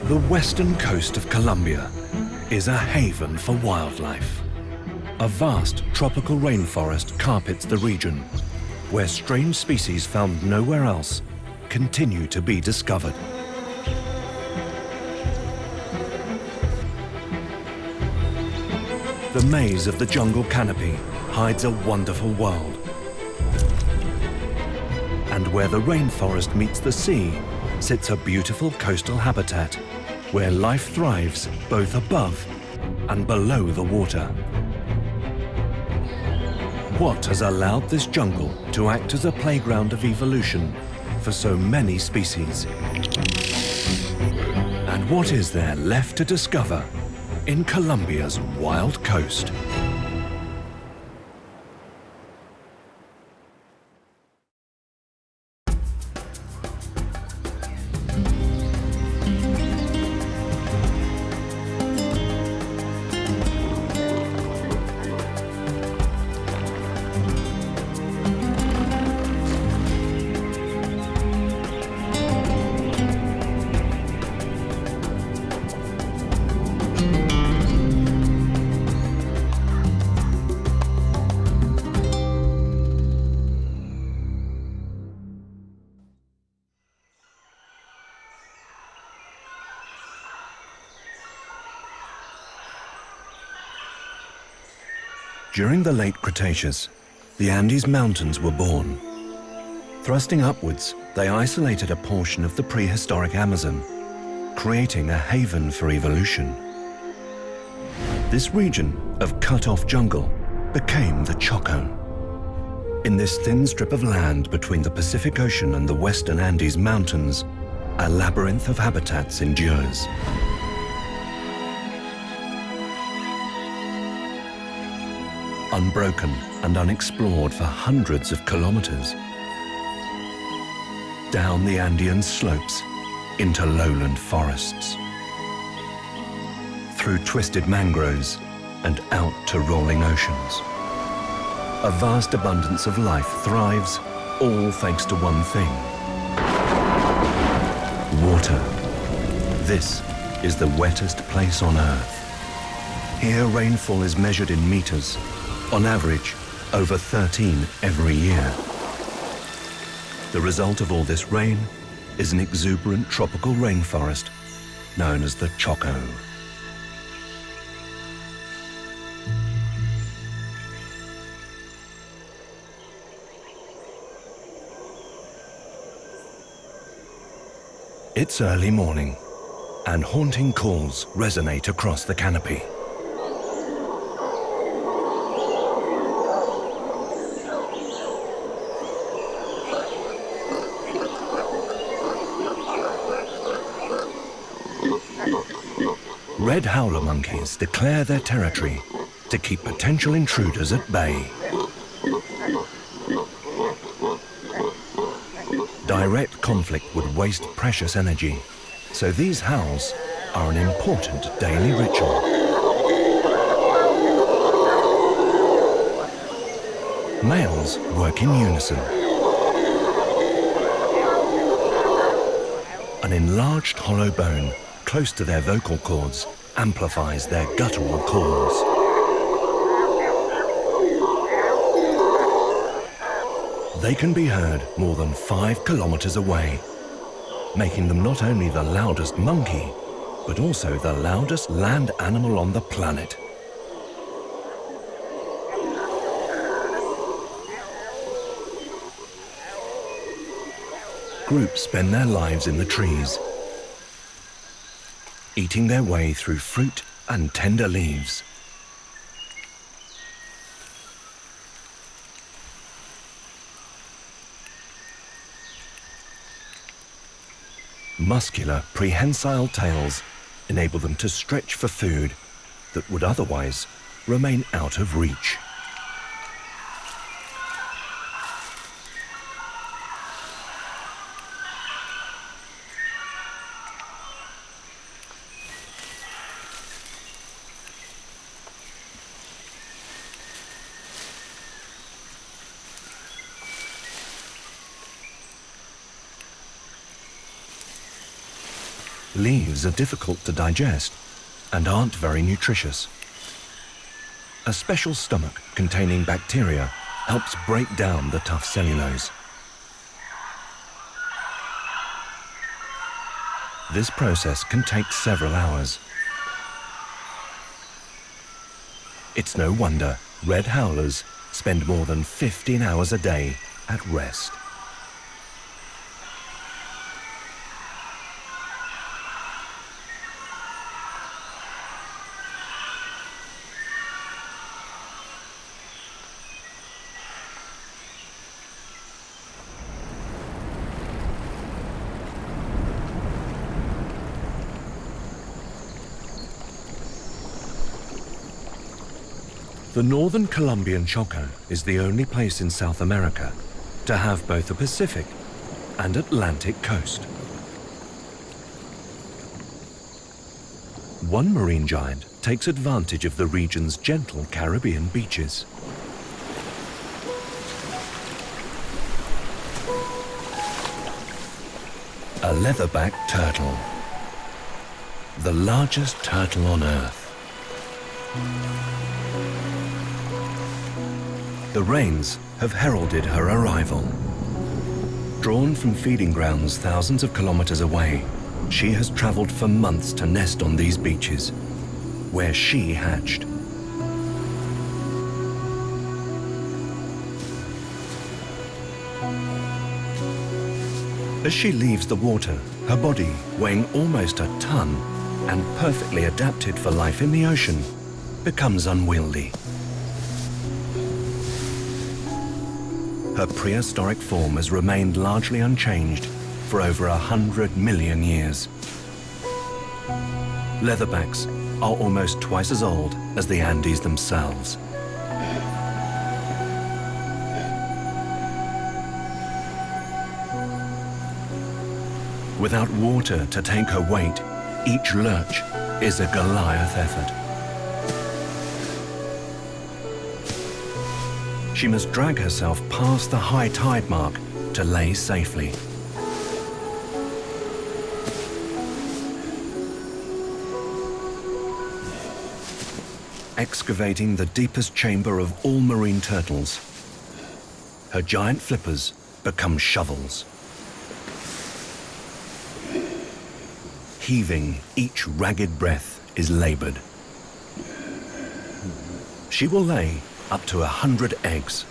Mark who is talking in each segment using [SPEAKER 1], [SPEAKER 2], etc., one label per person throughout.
[SPEAKER 1] The western coast of Colombia is a haven for wildlife. A vast tropical rainforest carpets the region, where strange species found nowhere else continue to be discovered. The maze of the jungle canopy hides a wonderful world. And where the rainforest meets the sea sits a beautiful coastal habitat where life thrives both above and below the water. What has allowed this jungle to act as a playground of evolution for so many species? And what is there left to discover in Colombia's wild coast? During the late Cretaceous, the Andes Mountains were born. Thrusting upwards, they isolated a portion of the prehistoric Amazon, creating a haven for evolution. This region of cut-off jungle became the Chocó. In this thin strip of land between the Pacific Ocean and the western Andes Mountains, a labyrinth of habitats endures. Unbroken and unexplored for hundreds of kilometers. Down the Andean slopes into lowland forests. Through twisted mangroves and out to rolling oceans. A vast abundance of life thrives, all thanks to one thing: water. This is the wettest place on Earth. Here rainfall is measured in meters, on average, over 13 every year. The result of all this rain is an exuberant tropical rainforest known as the Chocó. It's early morning, and haunting calls resonate across the canopy. Red howler monkeys declare their territory to keep potential intruders at bay. Direct conflict would waste precious energy, so these howls are an important daily ritual. Males work in unison. An enlarged hollow bone close to their vocal cords amplifies their guttural calls. They can be heard more than 5 kilometers away, making them not only the loudest monkey, but also the loudest land animal on the planet. Groups spend their lives in the trees, eating their way through fruit and tender leaves. Muscular, prehensile tails enable them to stretch for food that would otherwise remain out of reach. Leaves are difficult to digest and aren't very nutritious. A special stomach containing bacteria helps break down the tough cellulose. This process can take several hours. It's no wonder red howlers spend more than 15 hours a day at rest. The northern Colombian Chocó is the only place in South America to have both a Pacific and Atlantic coast. One marine giant takes advantage of the region's gentle Caribbean beaches. A leatherback turtle, the largest turtle on Earth. The rains have heralded her arrival. Drawn from feeding grounds thousands of kilometers away, she has traveled for months to nest on these beaches, where she hatched. As she leaves the water, her body, weighing almost a ton and perfectly adapted for life in the ocean, becomes unwieldy. Her prehistoric form has remained largely unchanged for over 100 million years. Leatherbacks are almost twice as old as the Andes themselves. Without water to take her weight, each lurch is a Goliath effort. She must drag herself past the high tide mark to lay safely. Excavating the deepest chamber of all marine turtles, her giant flippers become shovels. Heaving each ragged breath is labored. She will lay up to 100 eggs.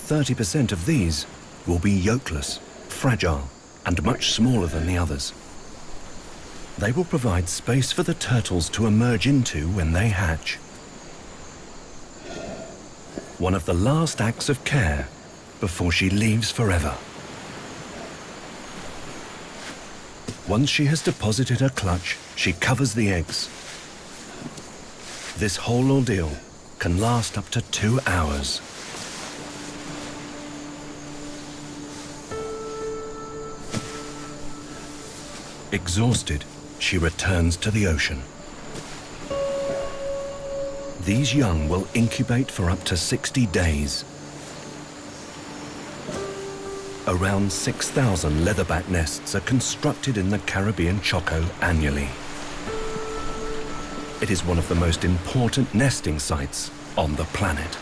[SPEAKER 1] 30% of these will be yolkless, fragile, and much smaller than the others. They will provide space for the turtles to emerge into when they hatch. One of the last acts of care before she leaves forever. Once she has deposited her clutch, she covers the eggs. This whole ordeal can last up to 2 hours. Exhausted, she returns to the ocean. These young will incubate for up to 60 days. Around 6,000 leatherback nests are constructed in the Caribbean Chocó annually. It is one of the most important nesting sites on the planet.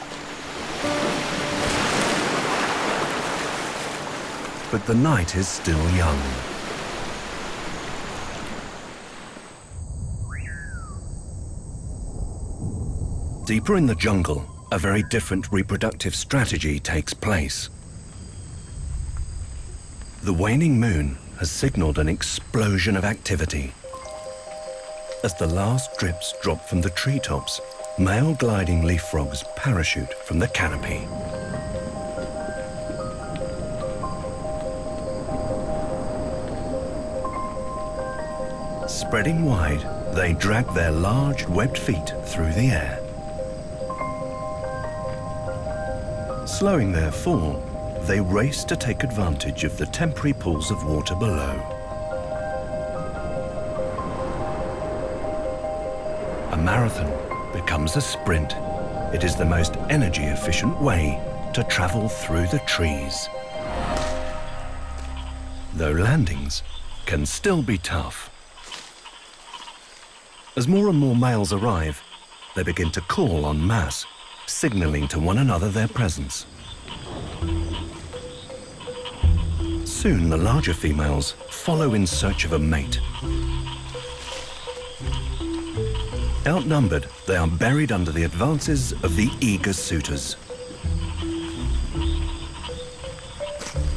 [SPEAKER 1] But the night is still young. Deeper in the jungle, a very different reproductive strategy takes place. The waning moon has signaled an explosion of activity. As the last drips drop from the treetops, male gliding leaf frogs parachute from the canopy. Spreading wide, they drag their large webbed feet through the air. Slowing their fall, they race to take advantage of the temporary pools of water below. A marathon becomes a sprint. It is the most energy-efficient way to travel through the trees. Though landings can still be tough. As more and more males arrive, they begin to call en masse, signaling to one another their presence. Soon the larger females follow in search of a mate. Outnumbered, they are buried under the advances of the eager suitors.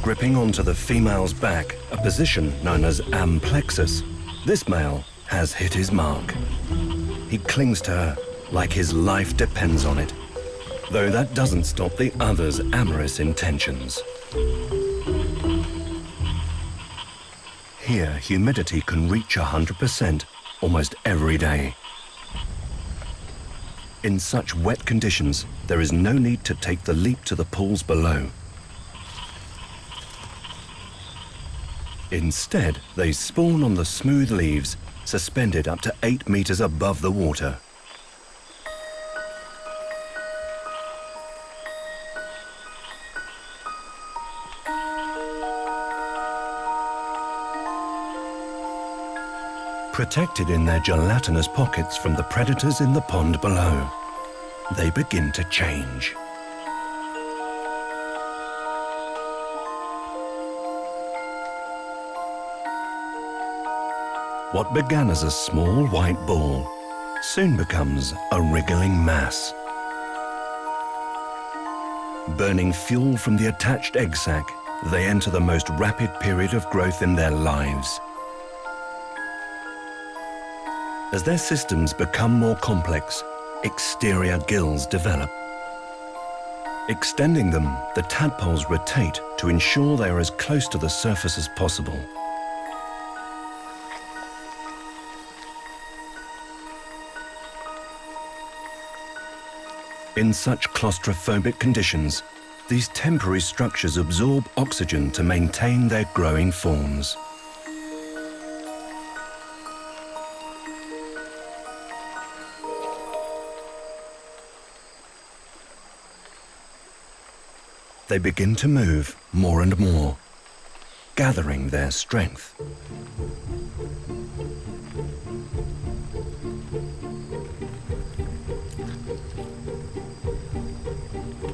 [SPEAKER 1] Gripping onto the female's back, a position known as amplexus, this male has hit his mark. He clings to her like his life depends on it, though that doesn't stop the other's amorous intentions. Here, humidity can reach 100% almost every day. In such wet conditions, there is no need to take the leap to the pools below. Instead, they spawn on the smooth leaves, suspended up to 8 meters above the water. Protected in their gelatinous pockets from the predators in the pond below, they begin to change. What began as a small white ball soon becomes a wriggling mass. Burning fuel from the attached egg sac, they enter the most rapid period of growth in their lives. As their systems become more complex, exterior gills develop. Extending them, the tadpoles rotate to ensure they are as close to the surface as possible. In such claustrophobic conditions, these temporary structures absorb oxygen to maintain their growing forms. They begin to move more and more, gathering their strength.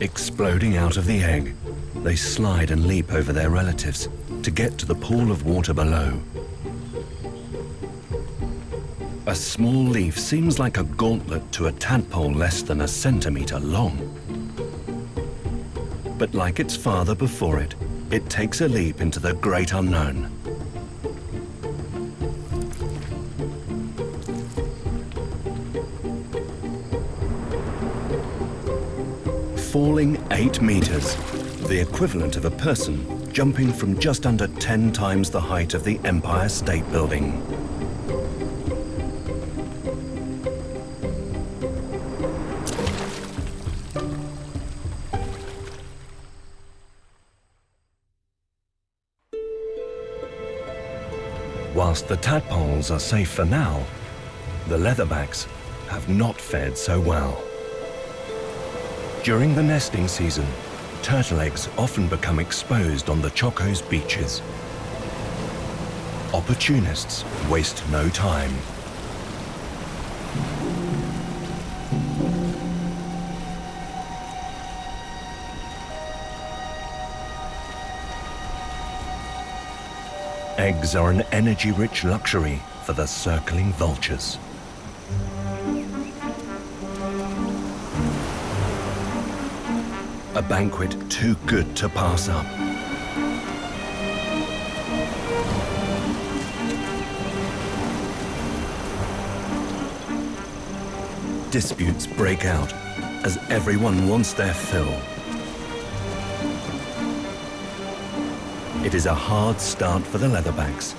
[SPEAKER 1] Exploding out of the egg, they slide and leap over their relatives to get to the pool of water below. A small leaf seems like a gauntlet to a tadpole less than a centimeter long. But like its father before it, it takes a leap into the great unknown. Falling 8 meters, the equivalent of a person jumping from just under 10 times the height of the Empire State Building. Whilst the tadpoles are safe for now, the leatherbacks have not fared so well. During the nesting season, turtle eggs often become exposed on the Chocó's beaches. Opportunists waste no time. Eggs are an energy-rich luxury for the circling vultures. A banquet too good to pass up. Disputes break out as everyone wants their fill. It is a hard start for the leatherbacks.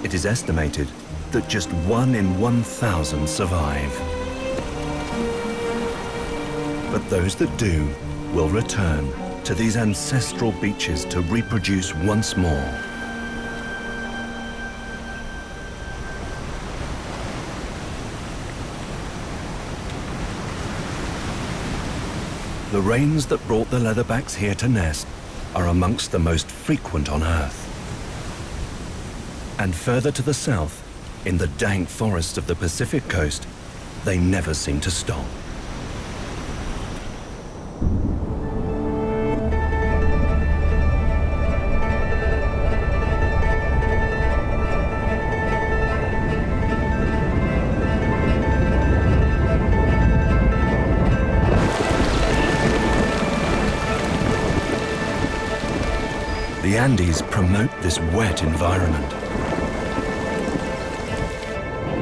[SPEAKER 1] It is estimated that just 1 in 1,000 survive. But those that do will return to these ancestral beaches to reproduce once more. The rains that brought the leatherbacks here to nest are amongst the most frequent on Earth. And further to the south, in the dank forests of the Pacific coast, they never seem to stop. The Andes promote this wet environment.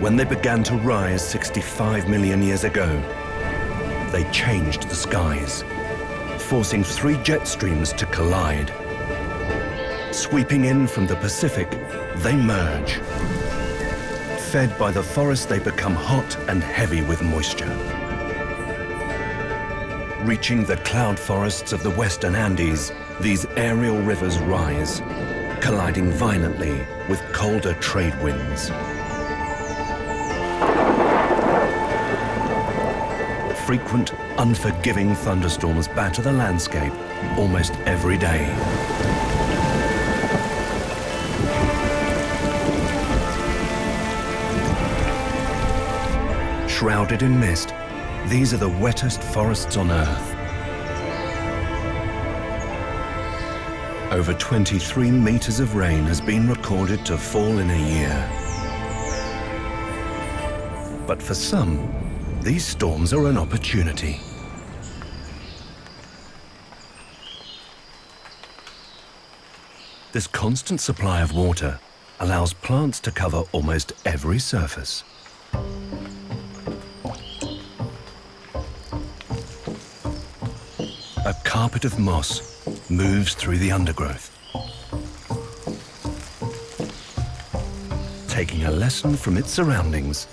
[SPEAKER 1] When they began to rise 65 million years ago, they changed the skies, forcing 3 jet streams to collide. Sweeping in from the Pacific, they merge. Fed by the forest, they become hot and heavy with moisture. Reaching the cloud forests of the western Andes, these aerial rivers rise, colliding violently with colder trade winds. Frequent, unforgiving thunderstorms batter the landscape almost every day. Shrouded in mist, these are the wettest forests on Earth. Over 23 meters of rain has been recorded to fall in a year. But for some, these storms are an opportunity. This constant supply of water allows plants to cover almost every surface. A carpet of moss moves through the undergrowth. Taking a lesson from its surroundings,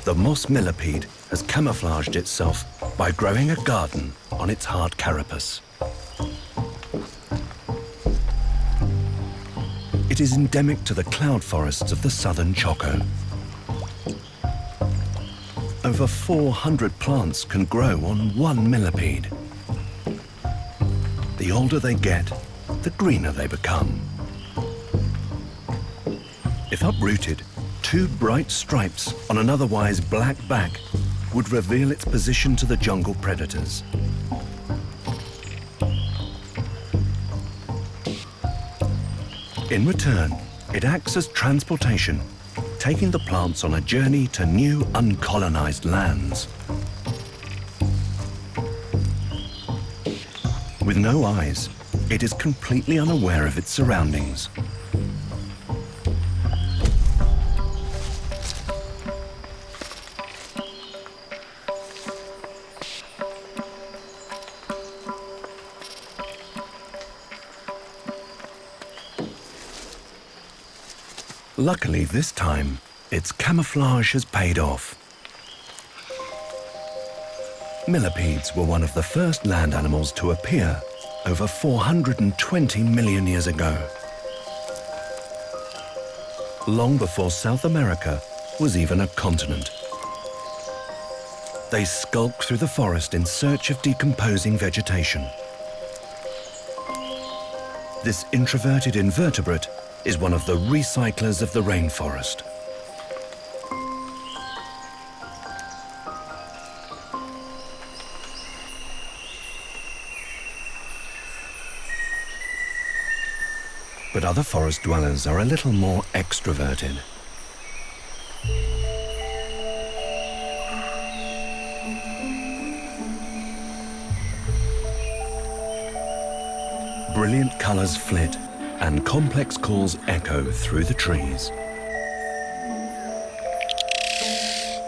[SPEAKER 1] the moss millipede has camouflaged itself by growing a garden on its hard carapace. It is endemic to the cloud forests of the southern Chocó. Over 400 plants can grow on one millipede. The older they get, the greener they become. If uprooted, 2 bright stripes on an otherwise black back would reveal its position to the jungle predators. In return, it acts as transportation, taking the plants on a journey to new uncolonized lands. With no eyes, it is completely unaware of its surroundings. Luckily this time, its camouflage has paid off. Millipedes were one of the first land animals to appear over 420 million years ago. Long before South America was even a continent. They skulk through the forest in search of decomposing vegetation. This introverted invertebrate is one of the recyclers of the rainforest. But other forest dwellers are a little more extroverted. Brilliant colors flit and complex calls echo through the trees.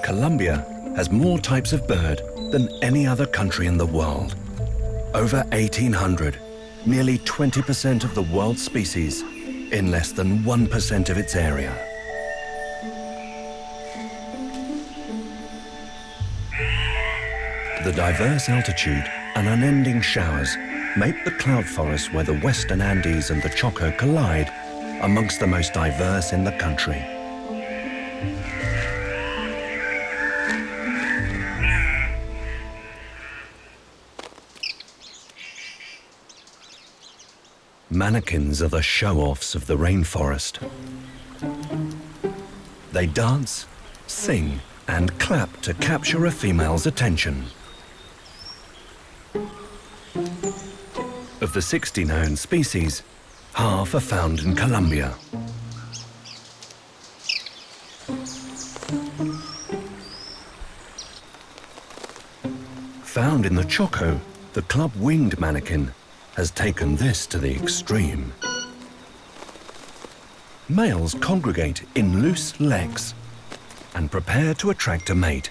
[SPEAKER 1] Colombia has more types of bird than any other country in the world. Over 1,800, nearly 20% of the world's species in less than 1% of its area. The diverse altitude and unending showers make the cloud forests where the western Andes and the Chocó collide amongst the most diverse in the country. Mannequins are the show-offs of the rainforest. They dance, sing, and clap to capture a female's attention. Of the 60 known species, half are found in Colombia. Found in the Chocó, the club-winged manakin has taken this to the extreme. Males congregate in loose leks and prepare to attract a mate,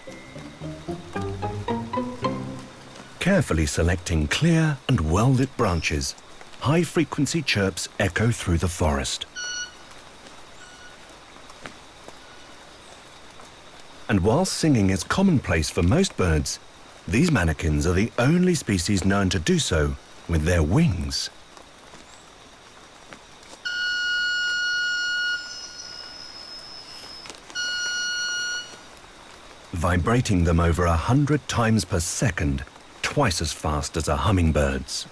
[SPEAKER 1] carefully selecting clear and well-lit branches. High-frequency chirps echo through the forest. And while singing is commonplace for most birds, these manakins are the only species known to do so with their wings. Vibrating them over 100 times per second, twice as fast as a hummingbird's.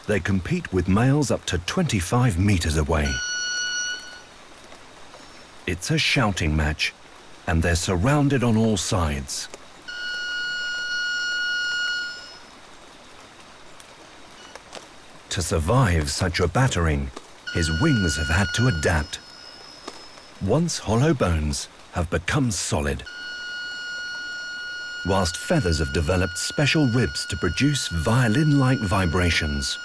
[SPEAKER 1] They compete with males up to 25 meters away. It's a shouting match, and they're surrounded on all sides. To survive such a battering, his wings have had to adapt. Once hollow bones have become solid, whilst feathers have developed special ribs to produce violin-like vibrations.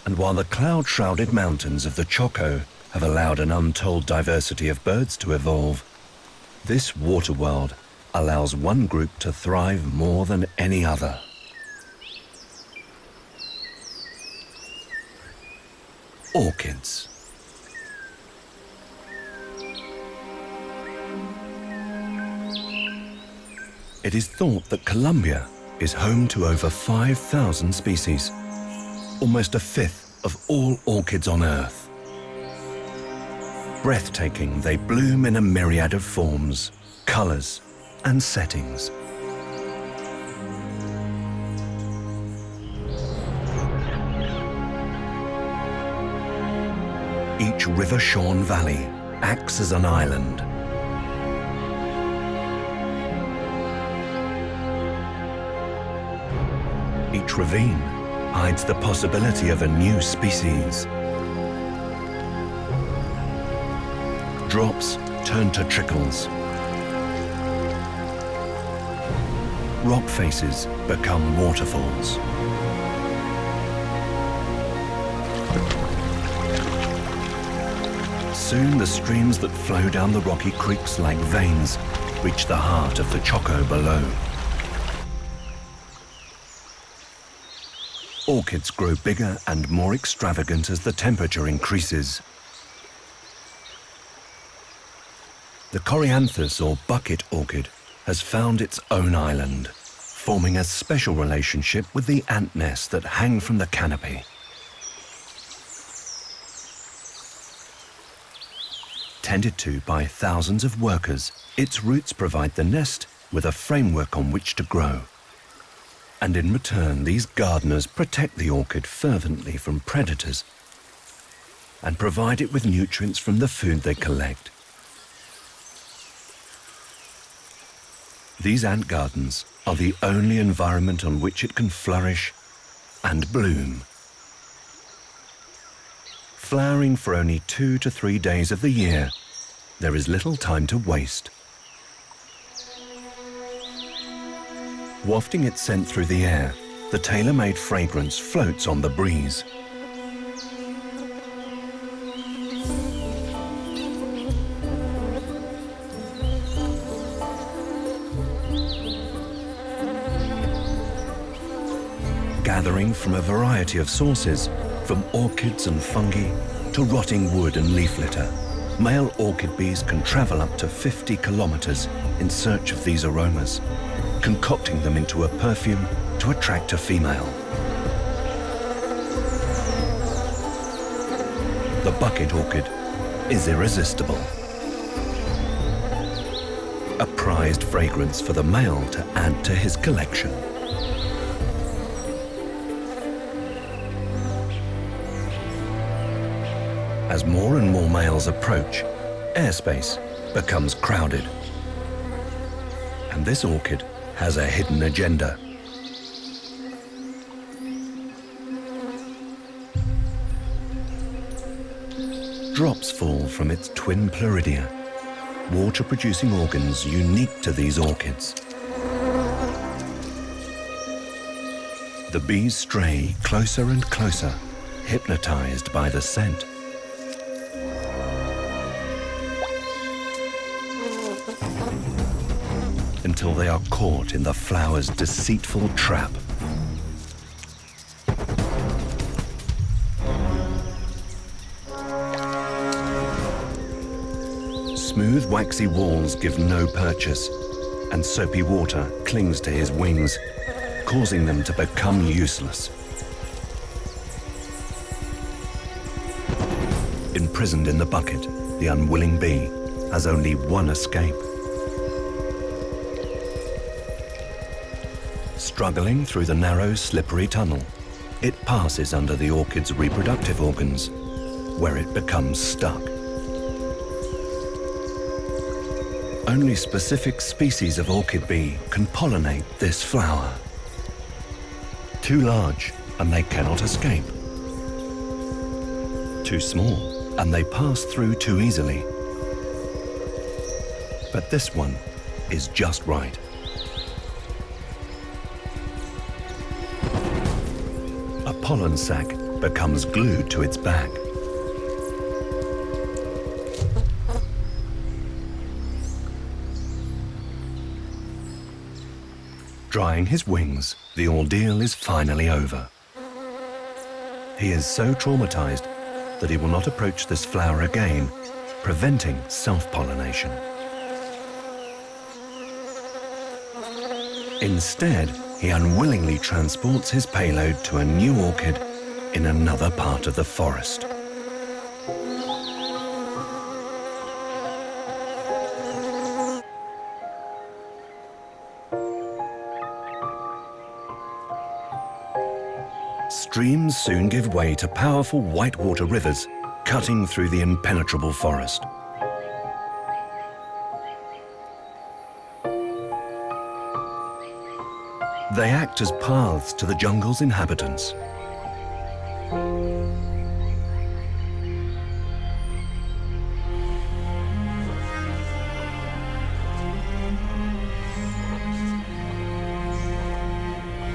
[SPEAKER 1] And while the cloud-shrouded mountains of the Chocó have allowed an untold diversity of birds to evolve, this water world allows one group to thrive more than any other. Orchids. It is thought that Colombia is home to over 5,000 species, almost a fifth of all orchids on Earth. Breathtaking, they bloom in a myriad of forms, colors, and settings. Each river-shorn valley acts as an island. Each ravine hides the possibility of a new species. Drops turn to trickles. Rock faces become waterfalls. Soon the streams that flow down the rocky creeks like veins reach the heart of the Chocó below. Orchids grow bigger and more extravagant as the temperature increases. The coryanthus or bucket orchid has found its own island, forming a special relationship with the ant nests that hang from the canopy. Tended to by thousands of workers, its roots provide the nest with a framework on which to grow. And in return, these gardeners protect the orchid fervently from predators and provide it with nutrients from the food they collect. These ant gardens are the only environment on which it can flourish and bloom. Flowering for only 2 to 3 days of the year, there is little time to waste. Wafting its scent through the air, the tailor-made fragrance floats on the breeze. Gathering from a variety of sources, from orchids and fungi to rotting wood and leaf litter, male orchid bees can travel up to 50 kilometers in search of these aromas, concocting them into a perfume to attract a female. The bucket orchid is irresistible. a prized fragrance for the male to add to his collection. As more and more males approach, airspace becomes crowded. And this orchid has a hidden agenda. Drops fall from its twin pluridia, water-producing organs unique to these orchids. The bees stray closer and closer, hypnotized by the scent. Until they are caught in the flower's deceitful trap. Smooth, waxy walls give no purchase, and soapy water clings to his wings, causing them to become useless. Imprisoned in the bucket, the unwilling bee has only one escape. Struggling through the narrow, slippery tunnel, it passes under the orchid's reproductive organs, where it becomes stuck. Only specific species of orchid bee can pollinate this flower. Too large, and they cannot escape. Too small, and they pass through too easily. But this one is just right. A pollen sac becomes glued to its back. Drying his wings, the ordeal is finally over. He is so traumatized that he will not approach this flower again, preventing self-pollination. Instead, he unwillingly transports his payload to a new orchid in another part of the forest. Streams soon give way to powerful whitewater rivers, cutting through the impenetrable forest. They act as paths to the jungle's inhabitants.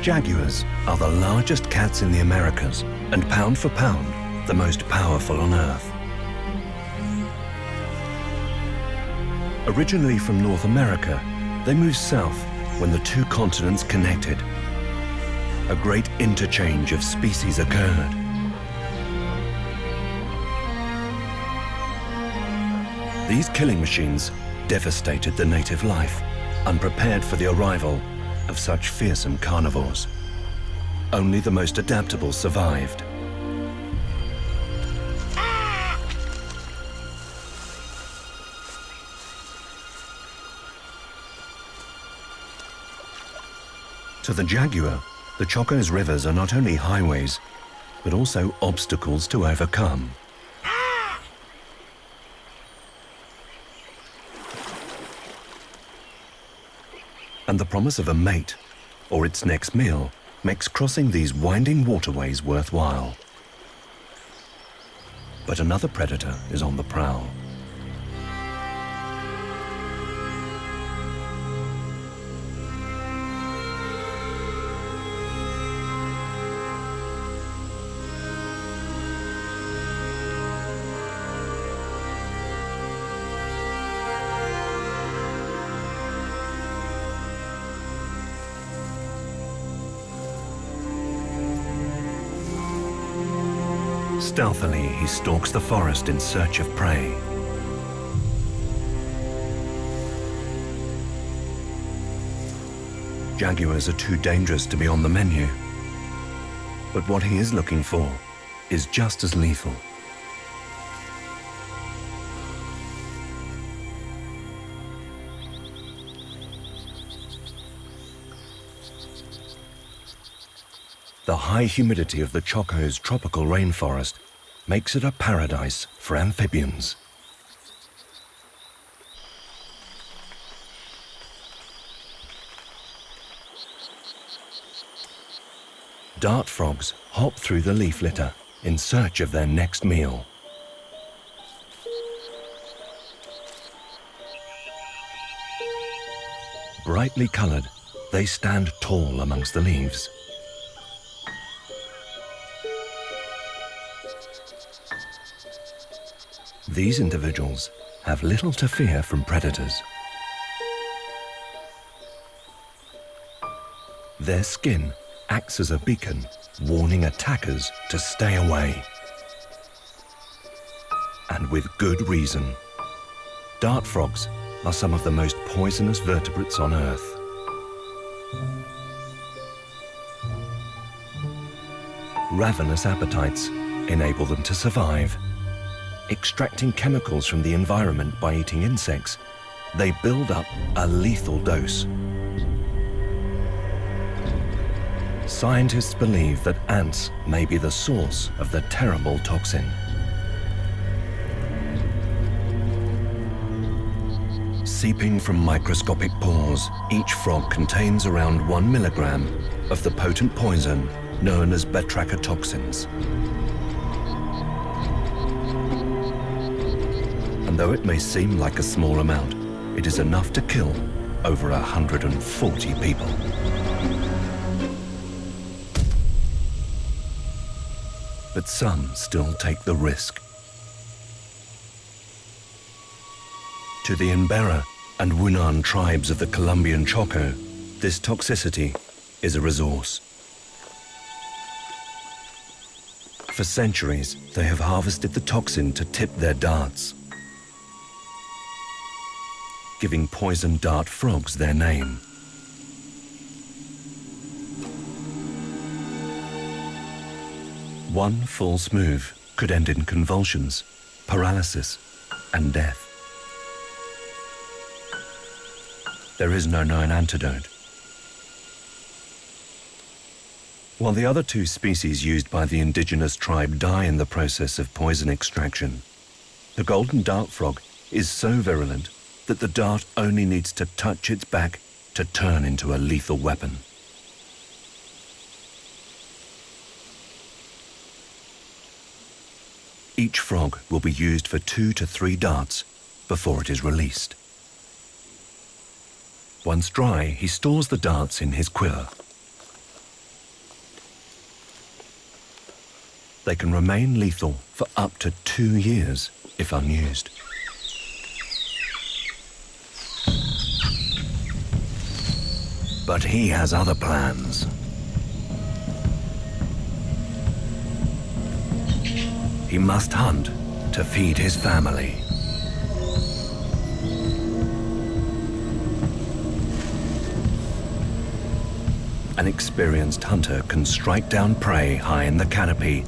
[SPEAKER 1] Jaguars are the largest cats in the Americas, and pound for pound, the most powerful on Earth. Originally from North America, they moved south when the two continents connected. A great interchange of species occurred. These killing machines devastated the native life, unprepared for the arrival of such fearsome carnivores. Only the most adaptable survived. To the jaguar, the Chocó's rivers are not only highways, but also obstacles to overcome. And the promise of a mate, or its next meal, makes crossing these winding waterways worthwhile. But another predator is on the prowl. Stealthily, he stalks the forest in search of prey. Jaguars are too dangerous to be on the menu. But what he is looking for is just as lethal. The high humidity of the Chocó's tropical rainforest makes it a paradise for amphibians. Dart frogs hop through the leaf litter in search of their next meal. Brightly coloured, they stand tall amongst the leaves. These individuals have little to fear from predators. Their skin acts as a beacon, warning attackers to stay away. And with good reason. Dart frogs are some of the most poisonous vertebrates on Earth. Ravenous appetites enable them to survive. Extracting chemicals from the environment by eating insects, they build up a lethal dose. Scientists believe that ants may be the source of the terrible toxin. Seeping from microscopic pores, each frog contains around 1 milligram of the potent poison known as batrachotoxins. And though it may seem like a small amount, it is enough to kill over 140 people. But some still take the risk. To the Embera and Hunan tribes of the Colombian Chocó, this toxicity is a resource. For centuries, they have harvested the toxin to tip their darts, giving poisoned dart frogs their name. One false move could end in convulsions, paralysis, and death. There is no known antidote. While the other two species used by the indigenous tribe die in the process of poison extraction, the golden dart frog is so virulent that the dart only needs to touch its back to turn into a lethal weapon. Each frog will be used for 2 to 3 darts before it is released. Once dry, he stores the darts in his quiver. They can remain lethal for up to 2 years if unused. But he has other plans. He must hunt to feed his family. An experienced hunter can strike down prey high in the canopy,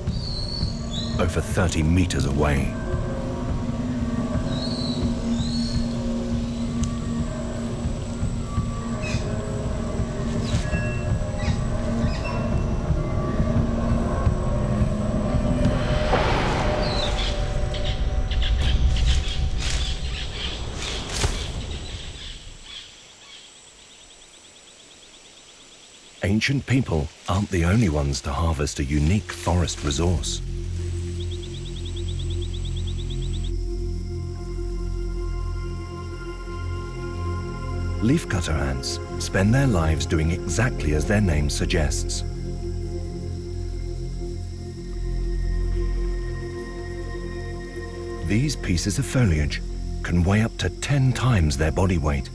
[SPEAKER 1] over 30 meters away. Ancient people aren't the only ones to harvest a unique forest resource. Leafcutter ants spend their lives doing exactly as their name suggests. These pieces of foliage can weigh up to 10 times their body weight.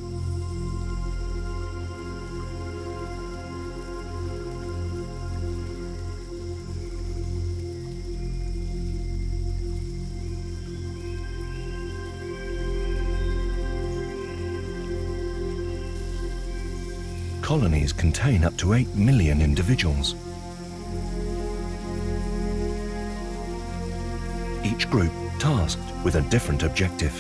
[SPEAKER 1] Colonies contain up to 8 million individuals. Each group tasked with a different objective.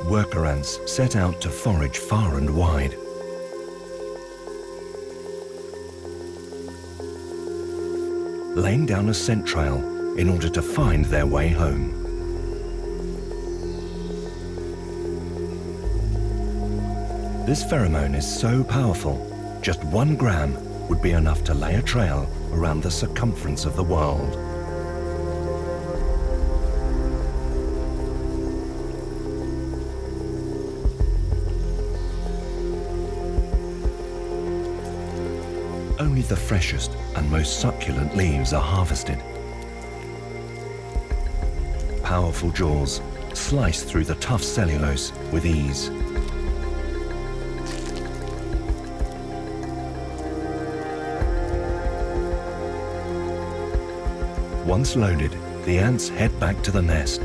[SPEAKER 1] worker ants set out to forage far and wide. Laying down a scent trail in order to find their way home. This pheromone is so powerful, just 1 gram would be enough to lay a trail around the circumference of the world. Only the freshest and most succulent leaves are harvested. Powerful jaws slice through the tough cellulose with ease. Once loaded, the ants head back to the nest.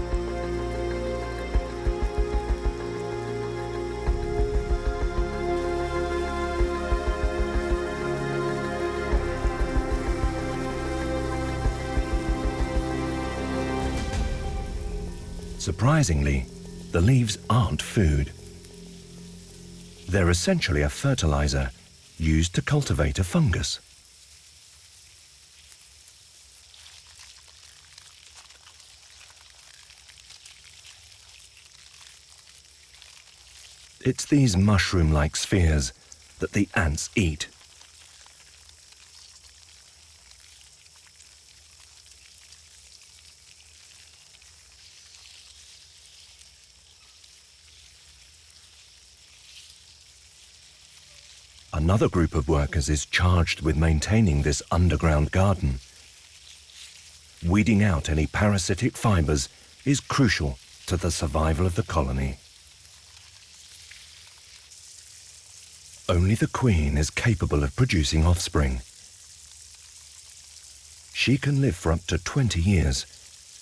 [SPEAKER 1] Surprisingly, the leaves aren't food. They're essentially a fertilizer used to cultivate a fungus. It's these mushroom-like spheres that the ants eat. Another group of workers is charged with maintaining this underground garden. Weeding out any parasitic fibers is crucial to the survival of the colony. Only the queen is capable of producing offspring. She can live for up to 20 years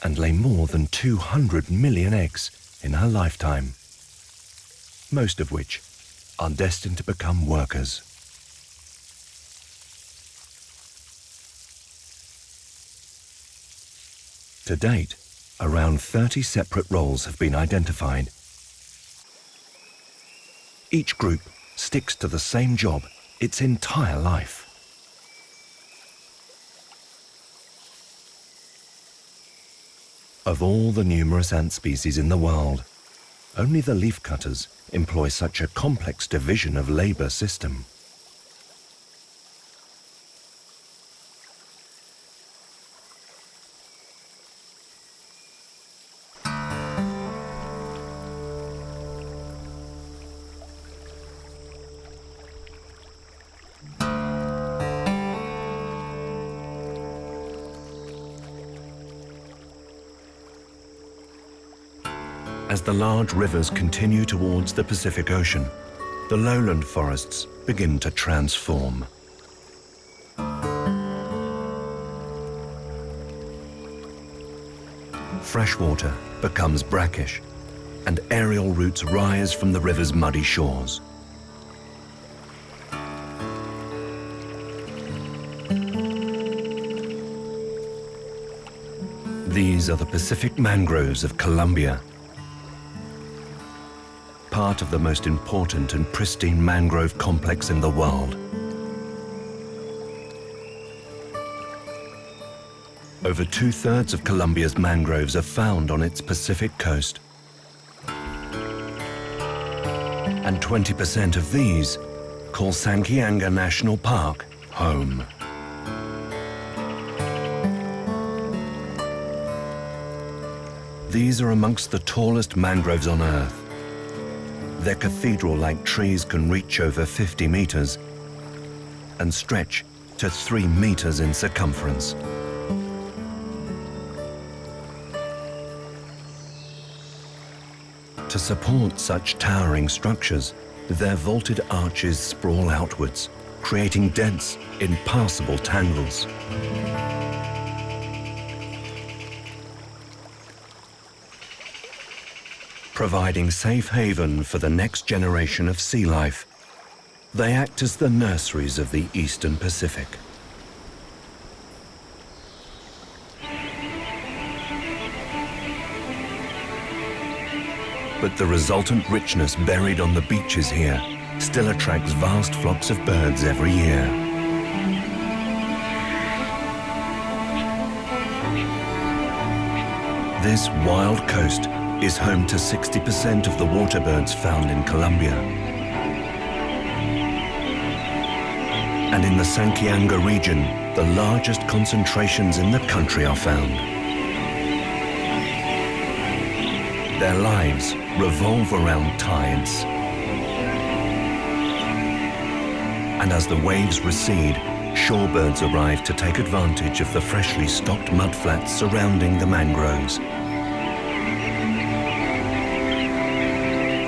[SPEAKER 1] and lay more than 200 million eggs in her lifetime, most of which are destined to become workers. To date, around 30 separate roles have been identified. Each group sticks to the same job its entire life. Of all the numerous ant species in the world, only the leafcutters employ such a complex division of labor system. As the large rivers continue towards the Pacific Ocean, the lowland forests begin to transform. Freshwater becomes brackish, and aerial roots rise from the river's muddy shores. These are the Pacific mangroves of Colombia, part of the most important and pristine mangrove complex in the world. Over 2/3 of Colombia's mangroves are found on its Pacific coast. And 20% of these call Santiago National Park home. These are amongst the tallest mangroves on Earth. Their cathedral-like trees can reach over 50 meters and stretch to 3 meters in circumference. To support such towering structures, their vaulted arches sprawl outwards, creating dense, impassable tangles. Providing safe haven for the next generation of sea life, they act as the nurseries of the Eastern Pacific. But the resultant richness buried on the beaches here still attracts vast flocks of birds every year. This wild coast is home to 60% of the water birds found in Colombia. And in the Santiago region, the largest concentrations in the country are found. Their lives revolve around tides. And as the waves recede, shorebirds arrive to take advantage of the freshly stocked mudflats surrounding the mangroves.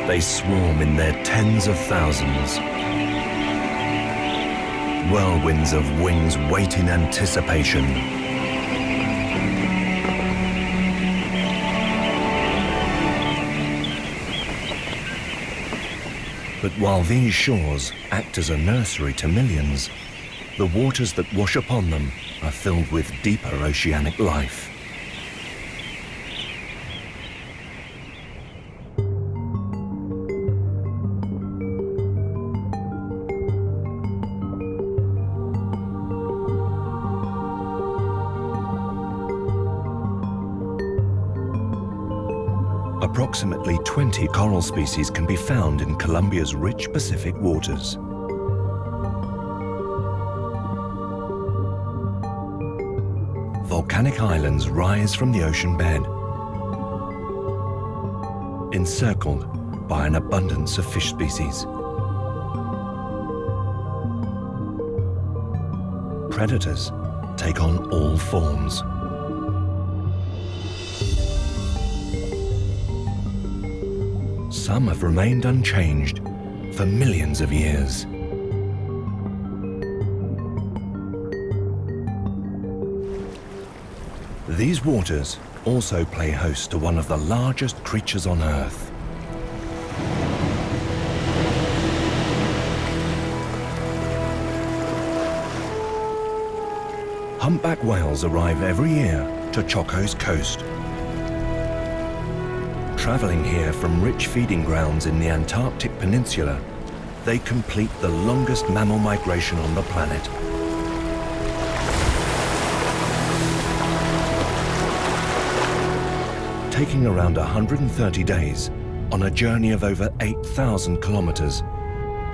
[SPEAKER 1] They swarm in their tens of thousands. Whirlwinds of wings wait in anticipation. But while these shores act as a nursery to millions, the waters that wash upon them are filled with deeper oceanic life. Approximately 20 coral species can be found in Colombia's rich Pacific waters. Volcanic islands rise from the ocean bed, encircled by an abundance of fish species. Predators take on all forms. Some have remained unchanged for millions of years. These waters also play host to one of the largest creatures on Earth. Humpback whales arrive every year to Chocó's coast. Traveling here from rich feeding grounds in the Antarctic Peninsula, they complete the longest mammal migration on the planet. Taking around 130 days on a journey of over 8,000 kilometers,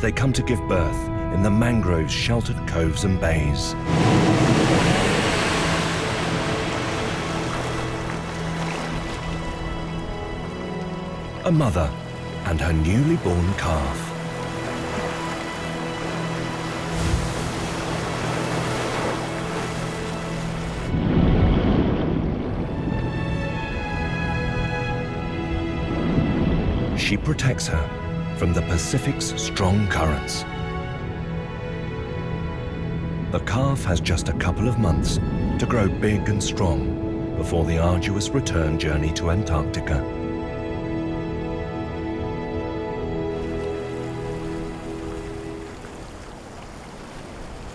[SPEAKER 1] they come to give birth in the mangroves' sheltered coves and bays. A mother and her newly born calf. She protects her from the Pacific's strong currents. The calf has just a couple of months to grow big and strong before the arduous return journey to Antarctica.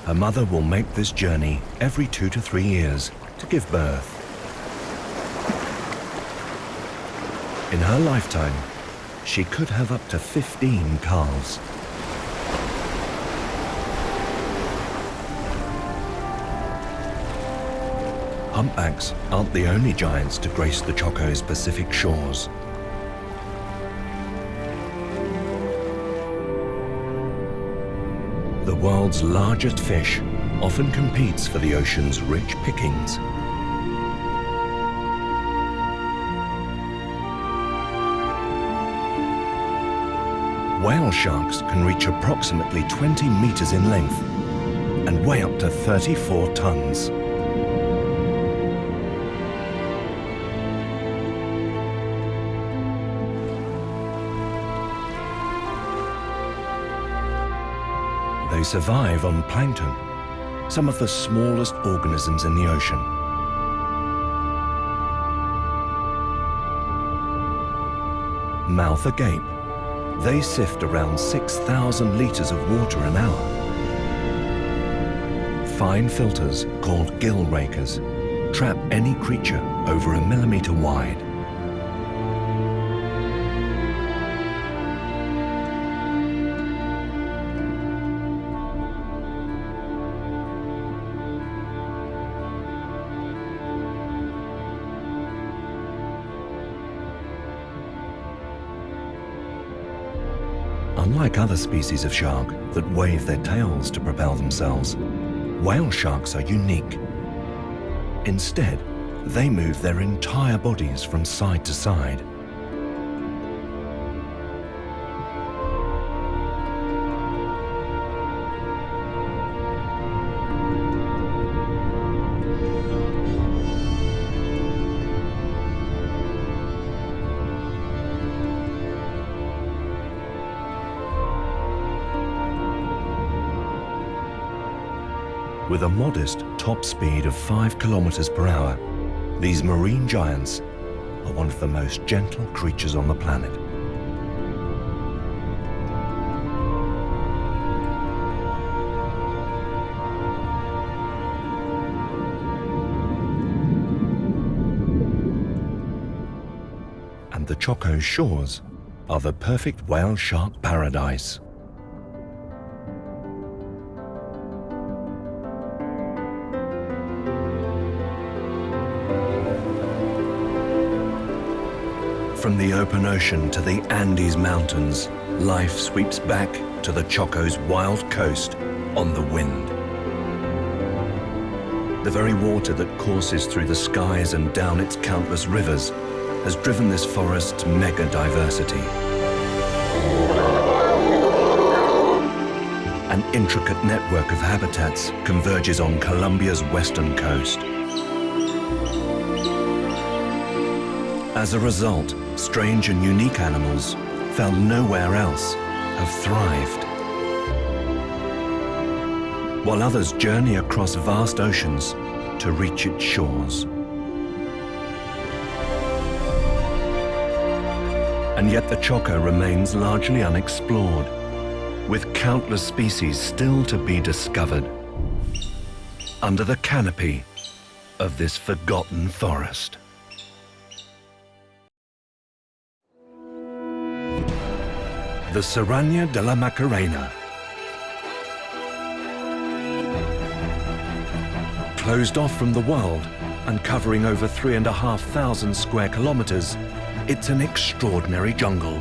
[SPEAKER 1] Her mother will make this journey every 2 to 3 years to give birth. In her lifetime, she could have up to 15 calves. Humpbacks aren't the only giants to grace the Chocó's Pacific shores. The world's largest fish often competes for the ocean's rich pickings. Whale sharks can reach approximately 20 meters in length and weigh up to 34 tons. They survive on plankton, some of the smallest organisms in the ocean. Mouth agape, they sift around 6,000 liters of water an hour. Fine filters, called gill rakers, trap any creature over 1 millimeter wide. Unlike other species of shark that wave their tails to propel themselves, whale sharks are unique. Instead, they move their entire bodies from side to side. With a modest top speed of 5 kilometers per hour, these marine giants are one of the most gentle creatures on the planet. And the Chocó shores are the perfect whale shark paradise. From the open ocean to the Andes Mountains, life sweeps back to the Chocó's wild coast on the wind. The very water that courses through the skies and down its countless rivers has driven this forest's mega diversity. An intricate network of habitats converges on Colombia's western coast. As a result, strange and unique animals found nowhere else have thrived. While others journey across vast oceans to reach its shores. And yet the Chocó remains largely unexplored, with countless species still to be discovered under the canopy of this forgotten forest. The Serranía de la Macarena. Closed off from the world and covering over 3,500 square kilometers, it's an extraordinary jungle,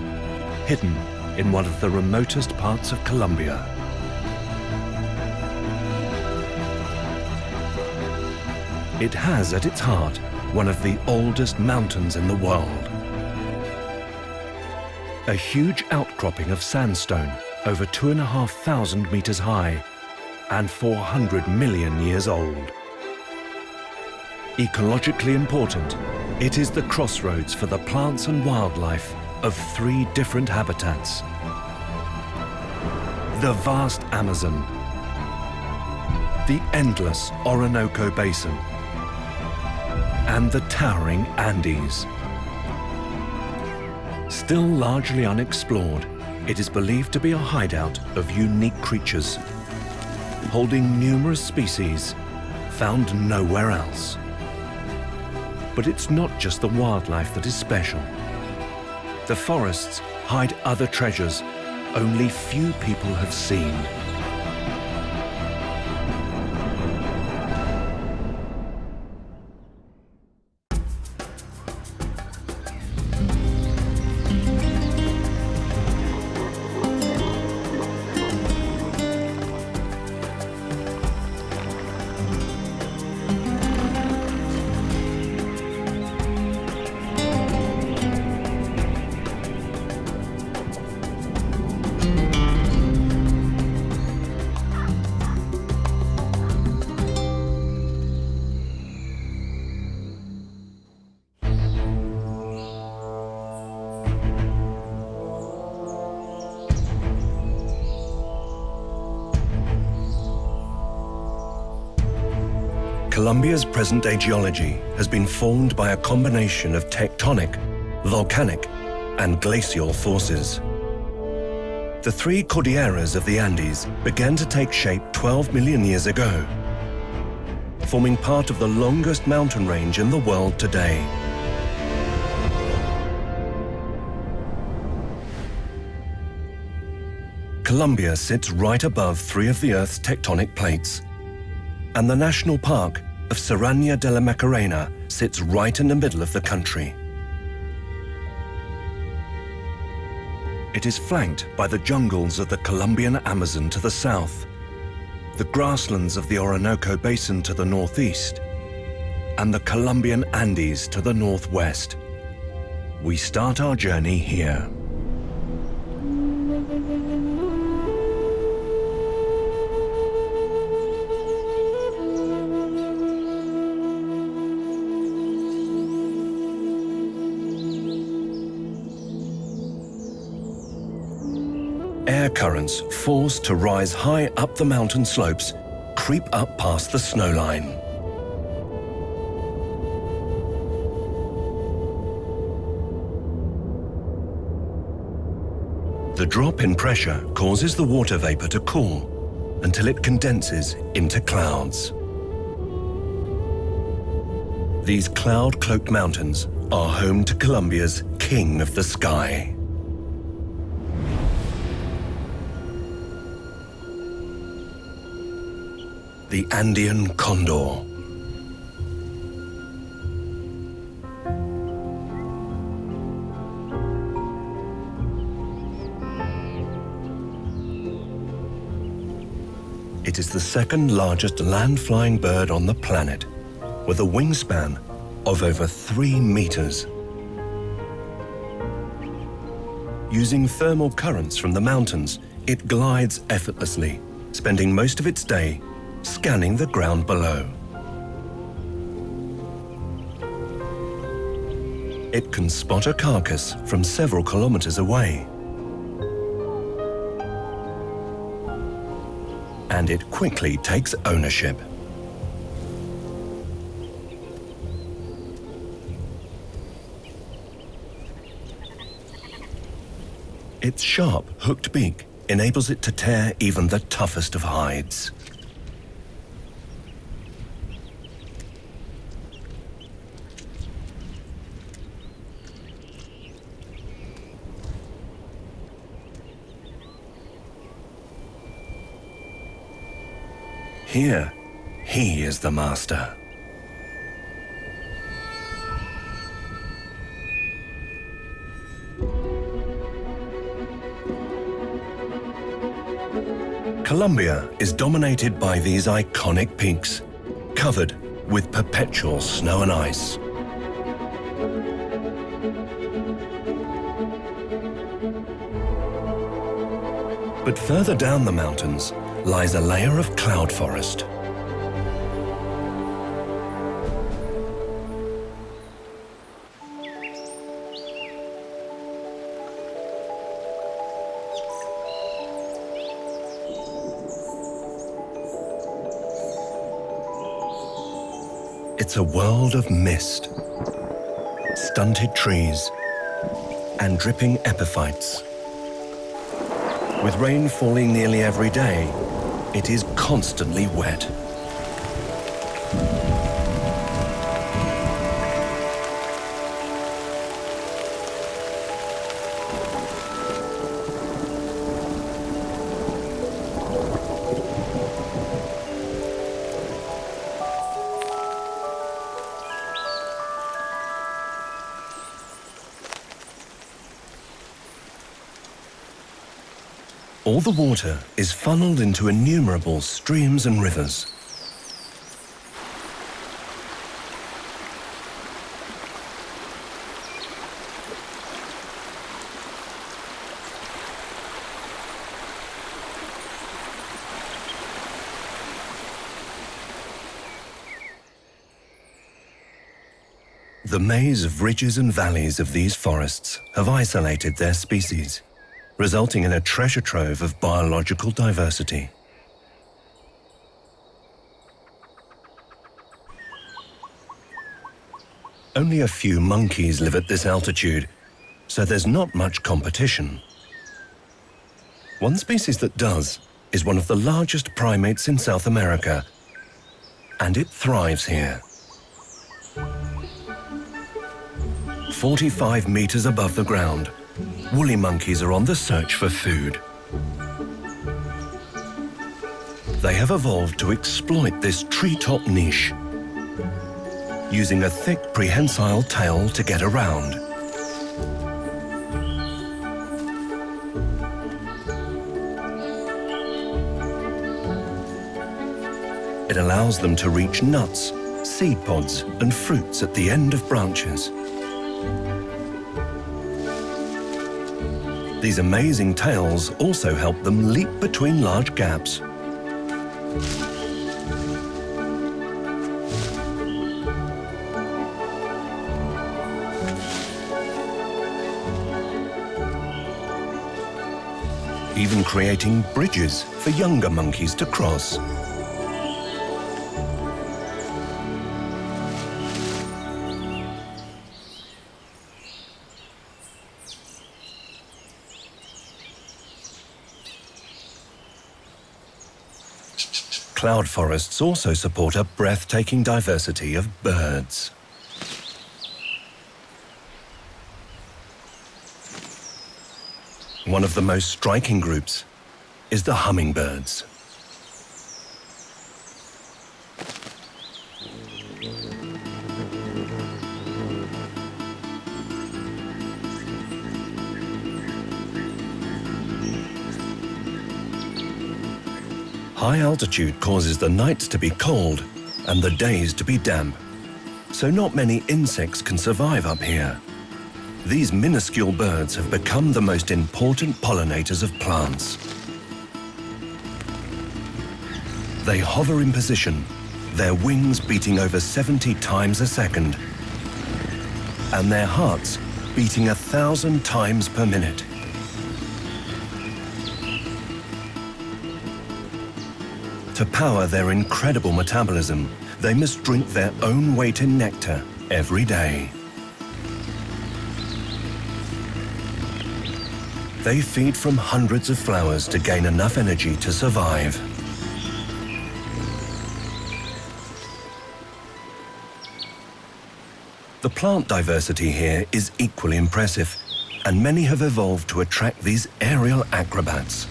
[SPEAKER 1] hidden in one of the remotest parts of Colombia. It has at its heart one of the oldest mountains in the world. A huge outcropping of sandstone over 2,500 meters high and 400 million years old. Ecologically important, it is the crossroads for the plants and wildlife of 3 different habitats. The vast Amazon, the endless Orinoco Basin, and the towering Andes. Still largely unexplored, it is believed to be a hideout of unique creatures, holding numerous species found nowhere else. But it's not just the wildlife that is special. The forests hide other treasures only few people have seen. Colombia's present-day geology has been formed by a combination of tectonic, volcanic, and glacial forces. The 3 cordilleras of the Andes began to take shape 12 million years ago, forming part of the longest mountain range in the world today. Colombia sits right above 3 of the Earth's tectonic plates, and the national park of Serranía de la Macarena sits right in the middle of the country. It is flanked by the jungles of the Colombian Amazon to the south, the grasslands of the Orinoco Basin to the northeast, and the Colombian Andes to the northwest. We start our journey here. Air currents forced to rise high up the mountain slopes creep up past the snowline. The drop in pressure causes the water vapor to cool until it condenses into clouds. These cloud-cloaked mountains are home to Colombia's king of the sky. The Andean condor. It is the second largest land-flying bird on the planet, with a wingspan of over 3 meters. Using thermal currents from the mountains, it glides effortlessly, spending most of its day scanning the ground below. It can spot a carcass from several kilometers away. And it quickly takes ownership. Its sharp, hooked beak enables it to tear even the toughest of hides. Here, he is the master. Colombia is dominated by these iconic peaks, covered with perpetual snow and ice. But further down the mountains lies a layer of cloud forest. It's a world of mist, stunted trees, and dripping epiphytes. With rain falling nearly every day, it is constantly wet. All the water is funneled into innumerable streams and rivers. The maze of ridges and valleys of these forests have isolated their species, resulting in a treasure trove of biological diversity. Only a few monkeys live at this altitude, so there's not much competition. One species that does is one of the largest primates in South America, and it thrives here. 45 meters above the ground, woolly monkeys are on the search for food. They have evolved to exploit this treetop niche, using a thick prehensile tail to get around. It allows them to reach nuts, seed pods and fruits at the end of branches. These amazing tails also help them leap between large gaps. Even creating bridges for younger monkeys to cross. Cloud forests also support a breathtaking diversity of birds. One of the most striking groups is the hummingbirds. High altitude causes the nights to be cold and the days to be damp, so not many insects can survive up here. These minuscule birds have become the most important pollinators of plants. They hover in position, their wings beating over 70 times a second, and their hearts beating 1,000 times per minute. To power their incredible metabolism, they must drink their own weight in nectar every day. They feed from hundreds of flowers to gain enough energy to survive. The plant diversity here is equally impressive, and many have evolved to attract these aerial acrobats.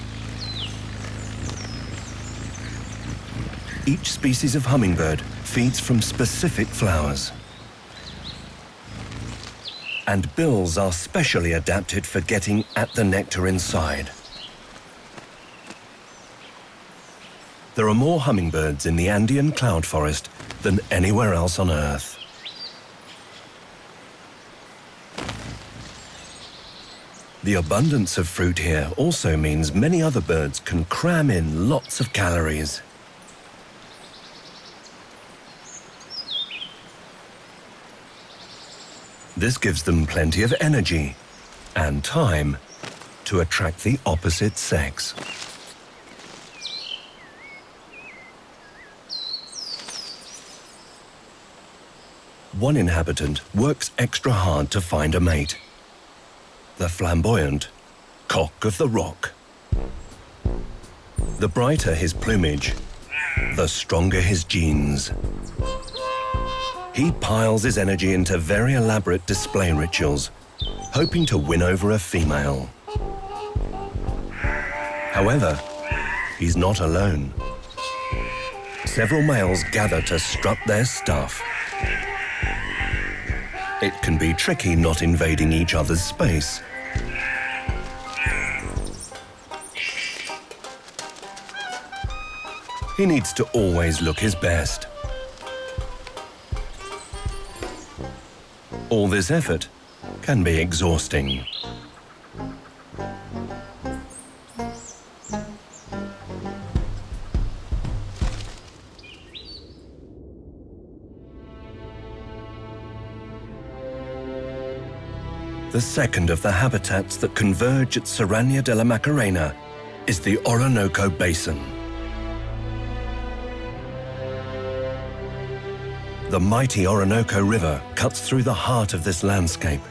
[SPEAKER 1] Each species of hummingbird feeds from specific flowers. And bills are specially adapted for getting at the nectar inside. There are more hummingbirds in the Andean cloud forest than anywhere else on Earth. The abundance of fruit here also means many other birds can cram in lots of calories. This gives them plenty of energy and time to attract the opposite sex. One inhabitant works extra hard to find a mate. The flamboyant cock of the rock. The brighter his plumage, the stronger his genes. He piles his energy into very elaborate display rituals, hoping to win over a female. However, he's not alone. Several males gather to strut their stuff. It can be tricky not invading each other's space. He needs to always look his best. All this effort can be exhausting. The second of the habitats that converge at Serranía de la Macarena is the Orinoco Basin. The mighty Orinoco River cuts through the heart of this landscape,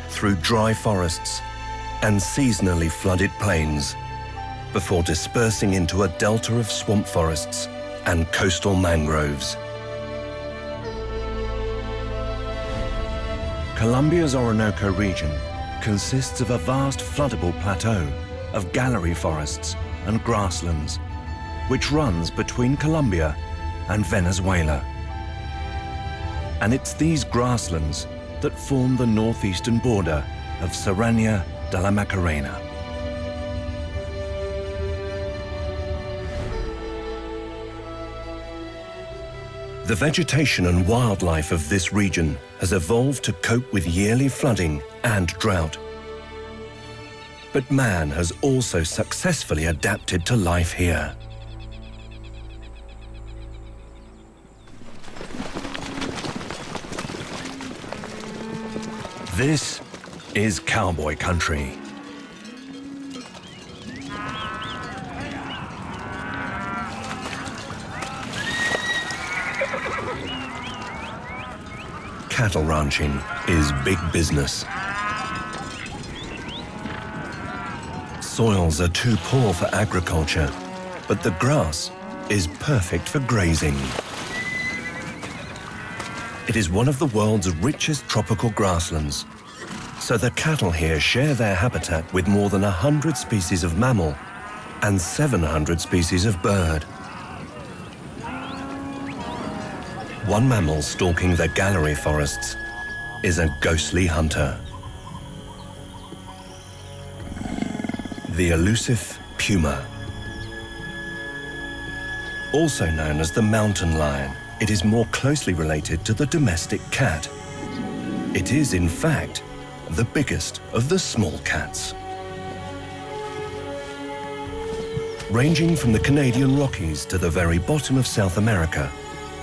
[SPEAKER 1] through dry forests and seasonally flooded plains, before dispersing into a delta of swamp forests and coastal mangroves. Colombia's Orinoco region consists of a vast floodable plateau of gallery forests and grasslands, which runs between Colombia and Venezuela. And it's these grasslands that form the northeastern border of Serranía de la Macarena. The vegetation and wildlife of this region has evolved to cope with yearly flooding and drought. But man has also successfully adapted to life here. This is cowboy country. Cattle ranching is big business. Soils are too poor for agriculture, but the grass is perfect for grazing. It is one of the world's richest tropical grasslands, so the cattle here share their habitat with more than 100 species of mammal and 700 species of bird. One mammal stalking the gallery forests is a ghostly hunter. The elusive puma. Also known as the mountain lion, it is more closely related to the domestic cat. It is, in fact, the biggest of the small cats. Ranging from the Canadian Rockies to the very bottom of South America,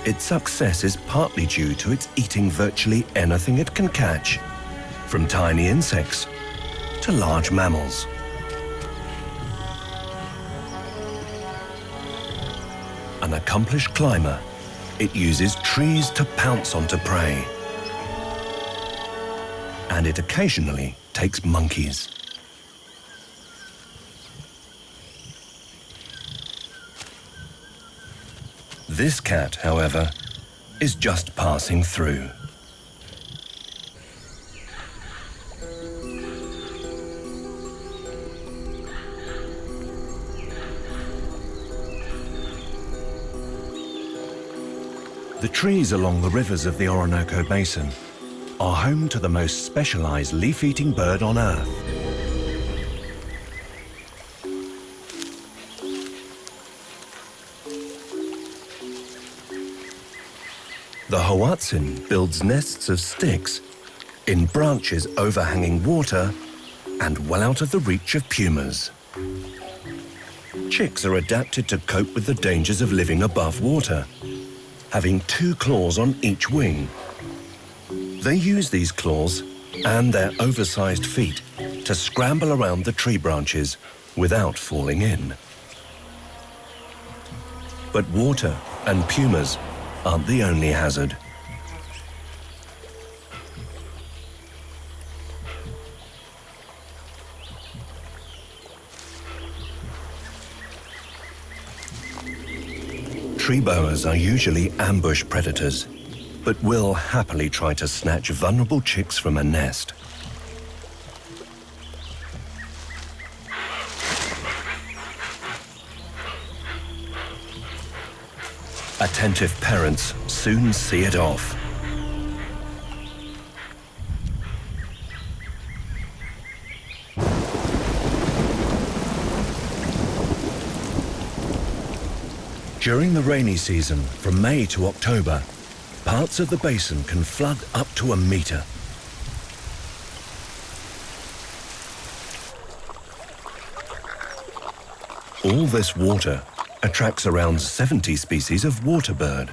[SPEAKER 1] its success is partly due to its eating virtually anything it can catch, from tiny insects to large mammals. An accomplished climber, it uses trees to pounce onto prey. And it occasionally takes monkeys. This cat, however, is just passing through. The trees along the rivers of the Orinoco Basin are home to the most specialized leaf-eating bird on Earth. The hoatzin builds nests of sticks in branches overhanging water and well out of the reach of pumas. Chicks are adapted to cope with the dangers of living above water, having 2 claws on each wing. They use these claws and their oversized feet to scramble around the tree branches without falling in. But water and pumas aren't the only hazard. Tree boas are usually ambush predators, but will happily try to snatch vulnerable chicks from a nest. Attentive parents soon see it off. During the rainy season, from May to October, parts of the basin can flood up to 1 meter. All this water attracts around 70 species of water bird.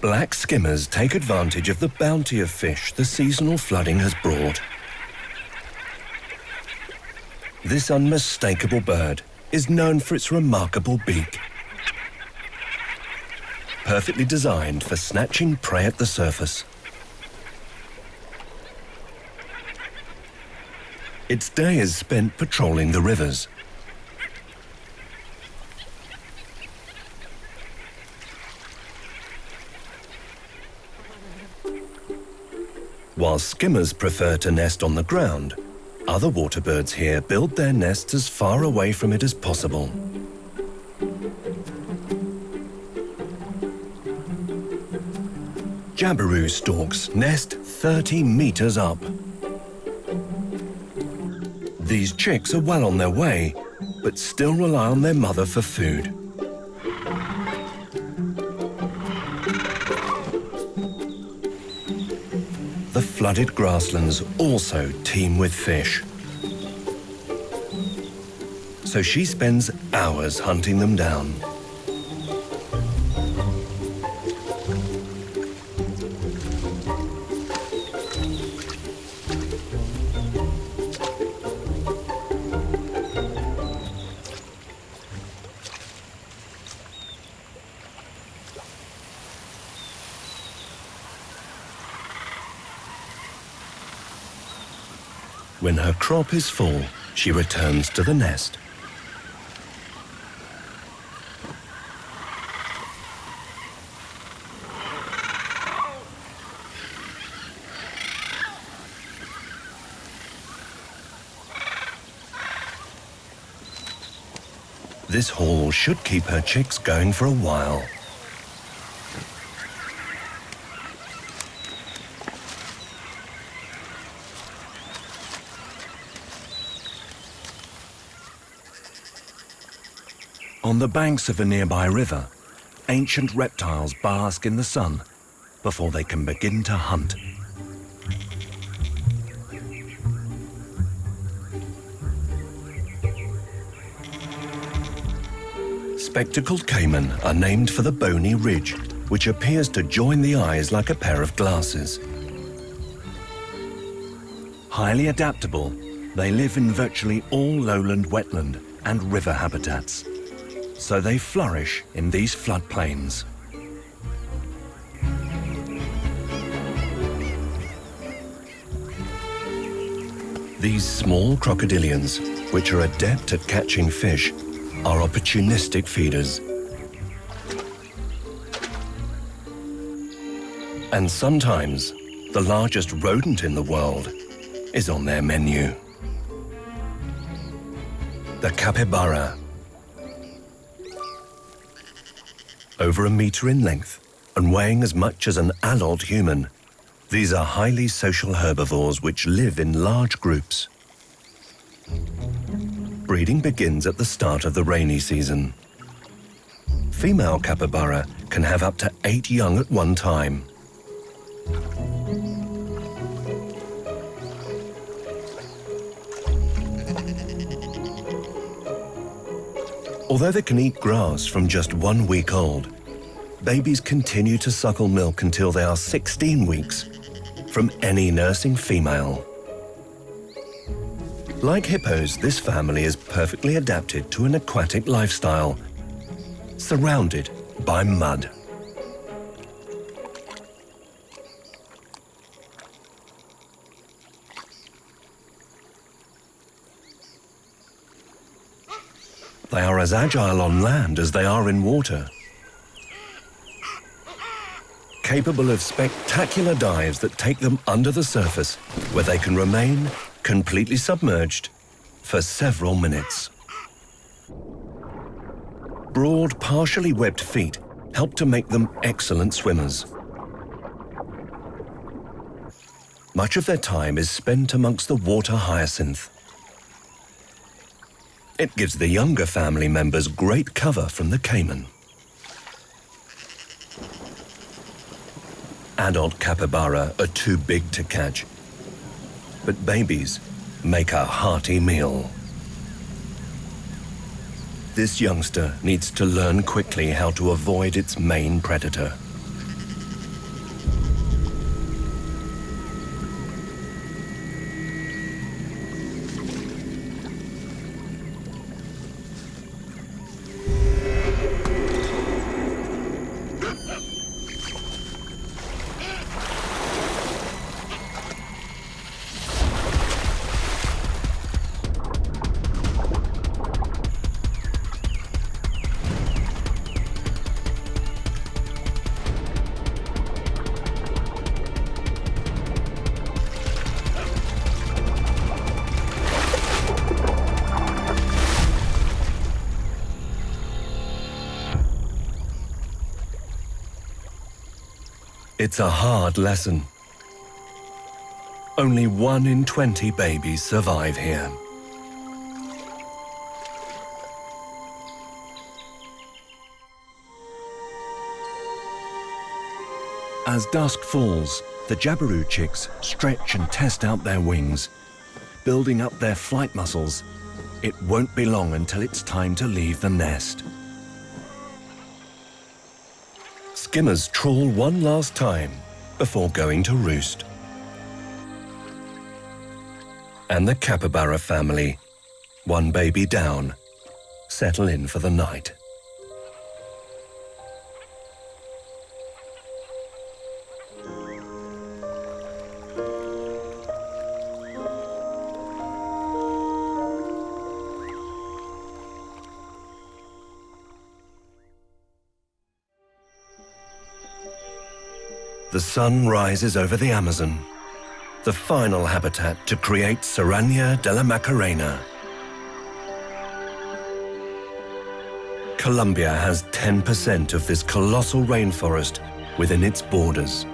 [SPEAKER 1] Black skimmers take advantage of the bounty of fish the seasonal flooding has brought. This unmistakable bird is known for its remarkable beak, perfectly designed for snatching prey at the surface. Its day is spent patrolling the rivers. While skimmers prefer to nest on the ground, other water birds here build their nests as far away from it as possible. Jabiru storks nest 30 meters up. These chicks are well on their way, but still rely on their mother for food. The flooded grasslands also teem with fish. So she spends hours hunting them down. When her crop is full, she returns to the nest. This haul should keep her chicks going for a while. On the banks of a nearby river, ancient reptiles bask in the sun before they can begin to hunt. Spectacled caiman are named for the bony ridge, which appears to join the eyes like a pair of glasses. Highly adaptable, they live in virtually all lowland wetland and river habitats, so they flourish in these floodplains. These small crocodilians, which are adept at catching fish, are opportunistic feeders. And sometimes, the largest rodent in the world is on their menu. The capybara. Over a meter in length and weighing as much as an adult human, these are highly social herbivores which live in large groups. Breeding begins at the start of the rainy season. Female capybara can have up to 8 young at one time. Although they can eat grass from just 1 week old, babies continue to suckle milk until they are 16 weeks from any nursing female. Like hippos, this family is perfectly adapted to an aquatic lifestyle, surrounded by mud. They are as agile on land as they are in water, capable of spectacular dives that take them under the surface, where they can remain completely submerged for several minutes. Broad, partially webbed feet help to make them excellent swimmers. Much of their time is spent amongst the water hyacinth. It gives the younger family members great cover from the caiman. Adult capybara are too big to catch, but babies make a hearty meal. This youngster needs to learn quickly how to avoid its main predator. It's a hard lesson. Only 1 in 20 babies survive here. As dusk falls, the jabiru chicks stretch and test out their wings, building up their flight muscles. It won't be long until it's time to leave the nest. Skimmers trawl one last time before going to roost. And the capybara family, one baby down, settle in for the night. The sun rises over the Amazon, the final habitat to create Serranía de la Macarena. Colombia has 10% of this colossal rainforest within its borders.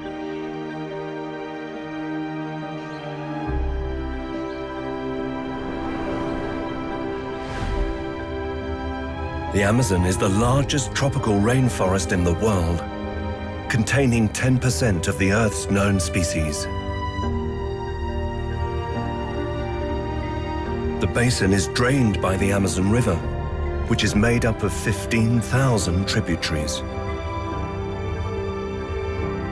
[SPEAKER 1] The Amazon is the largest tropical rainforest in the world, containing 10% of the Earth's known species. The basin is drained by the Amazon River, which is made up of 15,000 tributaries.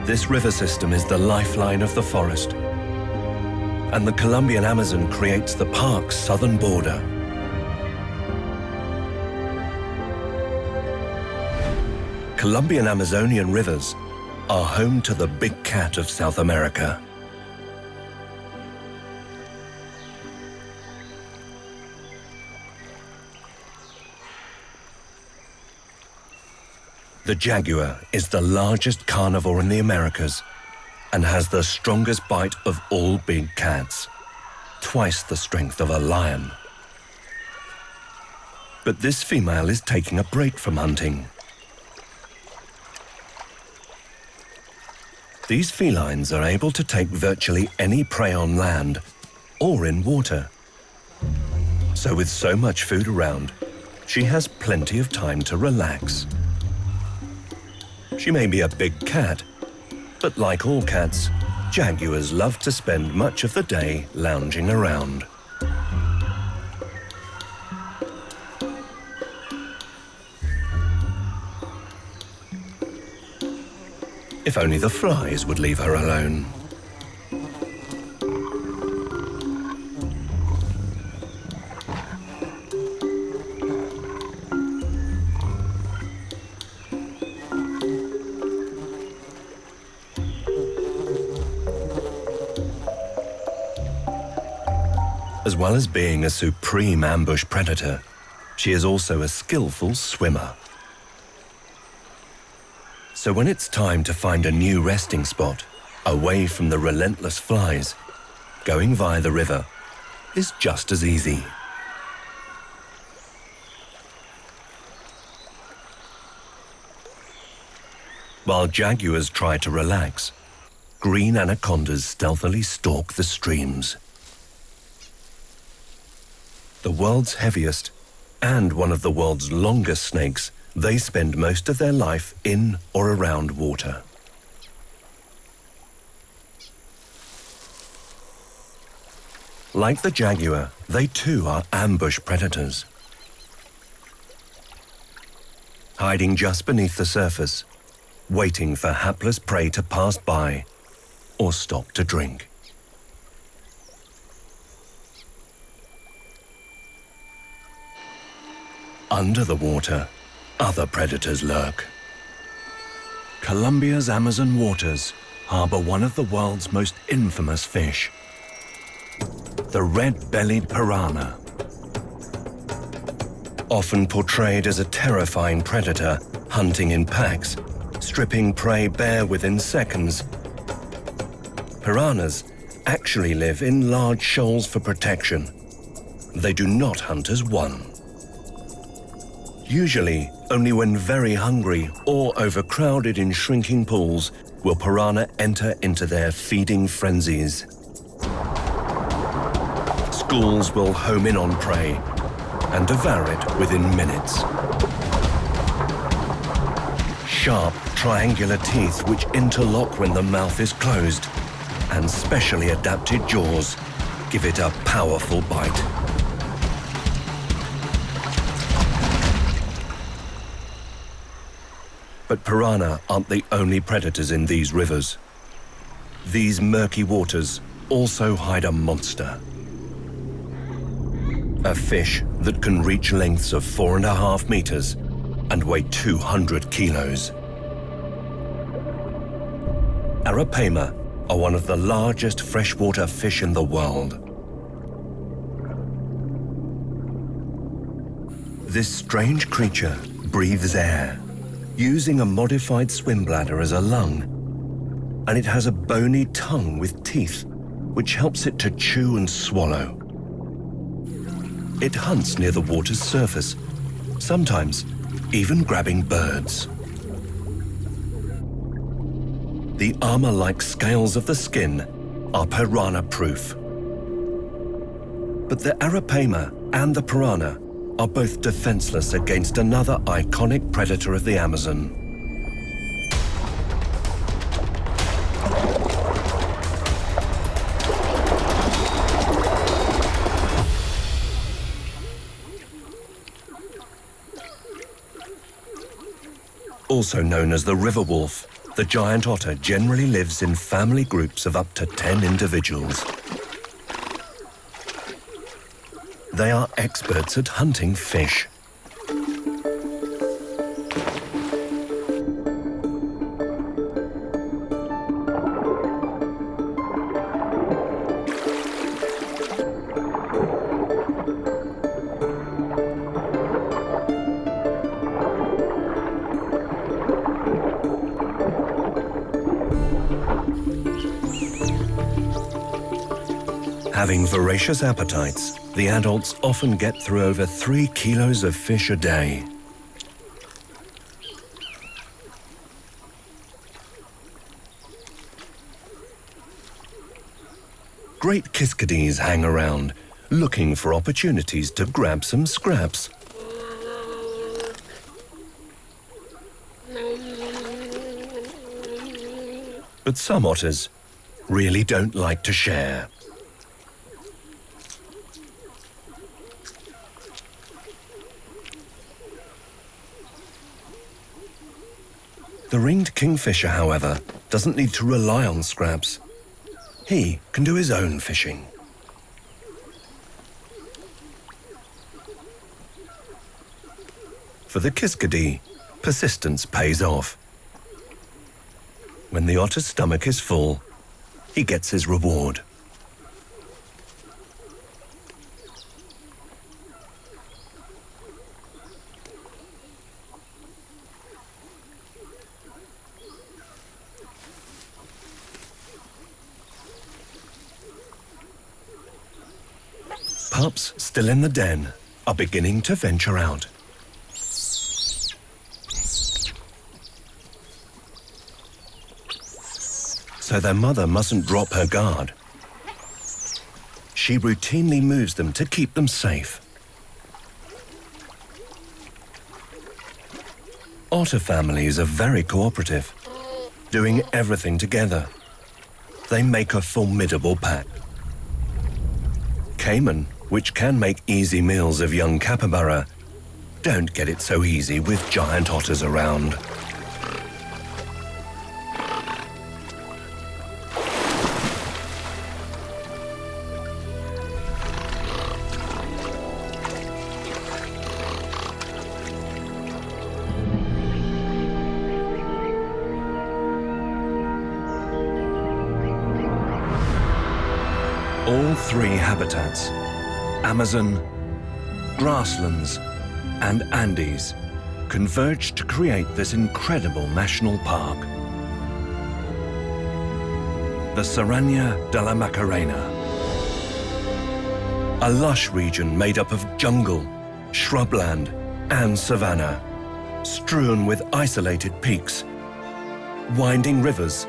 [SPEAKER 1] This river system is the lifeline of the forest, and the Colombian Amazon creates the park's southern border. Colombian Amazonian rivers are home to the big cat of South America. The jaguar is the largest carnivore in the Americas and has the strongest bite of all big cats, twice the strength of a lion. But this female is taking a break from hunting. These felines are able to take virtually any prey on land or in water. So with so much food around, she has plenty of time to relax. She may be a big cat, but like all cats, jaguars love to spend much of the day lounging around. If only the flies would leave her alone. As well as being a supreme ambush predator, she is also a skillful swimmer. So when it's time to find a new resting spot, away from the relentless flies, going via the river is just as easy. While jaguars try to relax, green anacondas stealthily stalk the streams. The world's heaviest and one of the world's longest snakes, they spend most of their life in or around water. Like the jaguar, they too are ambush predators. Hiding just beneath the surface, waiting for hapless prey to pass by or stop to drink. Under the water, other predators lurk. Colombia's Amazon waters harbor one of the world's most infamous fish, the red-bellied piranha. Often portrayed as a terrifying predator hunting in packs, stripping prey bare within seconds, piranhas actually live in large shoals for protection. They do not hunt as one. Usually, Only when very hungry or overcrowded in shrinking pools will piranha enter into their feeding frenzies. Schools will home in on prey and devour it within minutes. Sharp, triangular teeth which interlock when the mouth is closed, and specially adapted jaws give it a powerful bite. But piranha aren't the only predators in these rivers. These murky waters also hide a monster. A fish that can reach lengths of 4.5 meters and weigh 200 kilos. Arapaima are one of the largest freshwater fish in the world. This strange creature breathes air, using a modified swim bladder as a lung, and it has a bony tongue with teeth, which helps it to chew and swallow. It hunts near the water's surface, sometimes even grabbing birds. The armor-like scales of the skin are piranha-proof. But the arapaima and the piranha are both defenseless against another iconic predator of the Amazon. Also known as the river wolf, the giant otter generally lives in family groups of up to 10 individuals. They are experts at hunting fish. Having voracious appetites, the adults often get through over 3 kilos of fish a day. Great kiskadés hang around, looking for opportunities to grab some scraps. But some otters really don't like to share. The ringed kingfisher, however, doesn't need to rely on scraps. He can do his own fishing. For the kiskadee, persistence pays off. When the otter's stomach is full, he gets his reward. Pups still in the den are beginning to venture out. So their mother mustn't drop her guard. She routinely moves them to keep them safe. Otter families are very cooperative, doing everything together. They make a formidable pack. Caiman, which can make easy meals of young capybara, don't get it so easy with giant otters around. All 3 habitats, Amazon, grasslands, and Andes, converge to create this incredible national park. The Serranía de la Macarena. A lush region made up of jungle, shrubland, and savanna, strewn with isolated peaks, winding rivers,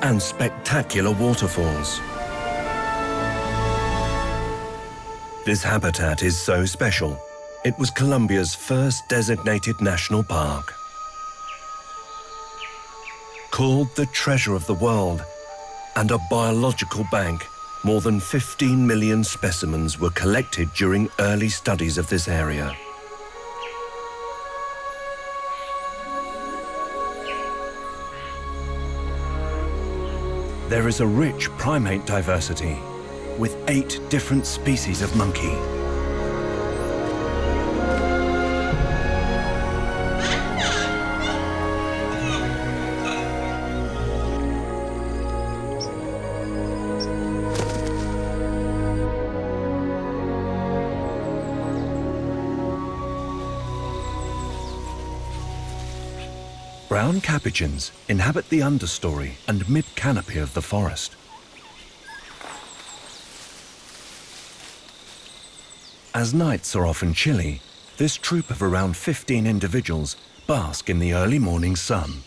[SPEAKER 1] and spectacular waterfalls. This habitat is so special, it was Colombia's first designated national park. Called the treasure of the world and a biological bank, more than 15 million specimens were collected during early studies of this area. There is a rich primate diversity, with 8 different species of monkey. Brown capuchins inhabit the understory and mid-canopy of the forest. As nights are often chilly, this troop of around 15 individuals bask in the early morning sun.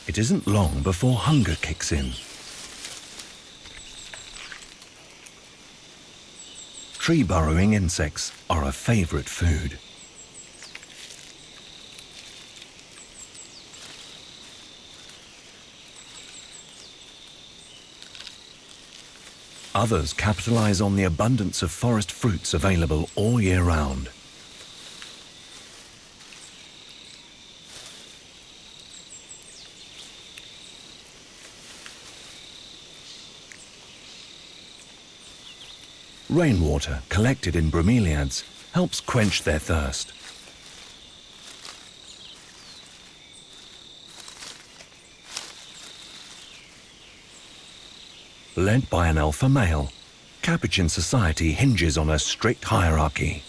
[SPEAKER 1] It isn't long before hunger kicks in. Tree-burrowing insects are a favorite food. Others capitalize on the abundance of forest fruits available all year round. Rainwater collected in bromeliads helps quench their thirst. Led by an alpha male, capuchin society hinges on a strict hierarchy.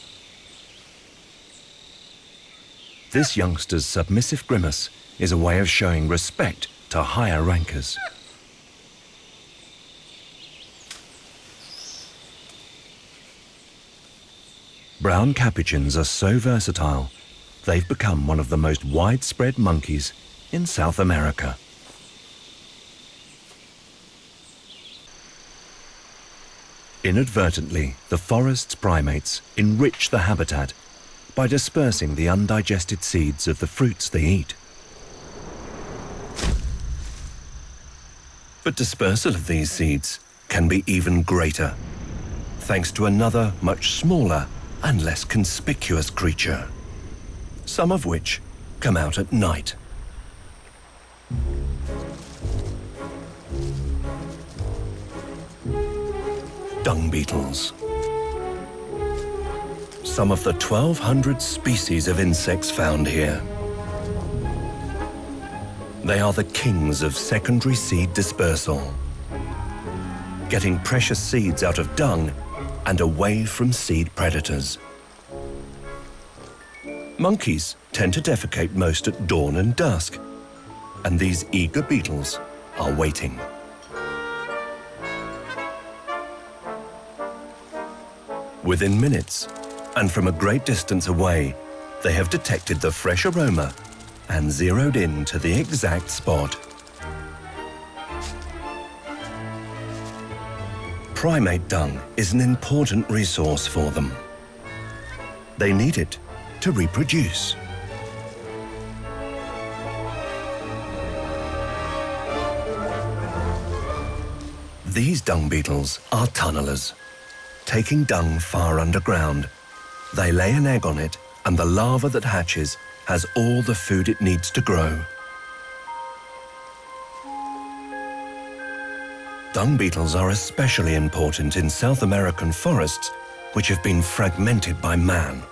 [SPEAKER 1] This youngster's submissive grimace is a way of showing respect to higher rankers. Brown capuchins are so versatile, they've become one of the most widespread monkeys in South America. Inadvertently, the forest's primates enrich the habitat by dispersing the undigested seeds of the fruits they eat. But dispersal of these seeds can be even greater, thanks to another much smaller and less conspicuous creature, some of which come out at night. Dung beetles. Some of the 1,200 species of insects found here. They are the kings of secondary seed dispersal, getting precious seeds out of dung and away from seed predators. Monkeys tend to defecate most at dawn and dusk, and these eager beetles are waiting. Within minutes, and from a great distance away, they have detected the fresh aroma and zeroed in to the exact spot. Primate dung is an important resource for them. They need it to reproduce. These dung beetles are tunnelers. Taking dung far underground, they lay an egg on it, and the larva that hatches has all the food it needs to grow. Dung beetles are especially important in South American forests, which have been fragmented by man.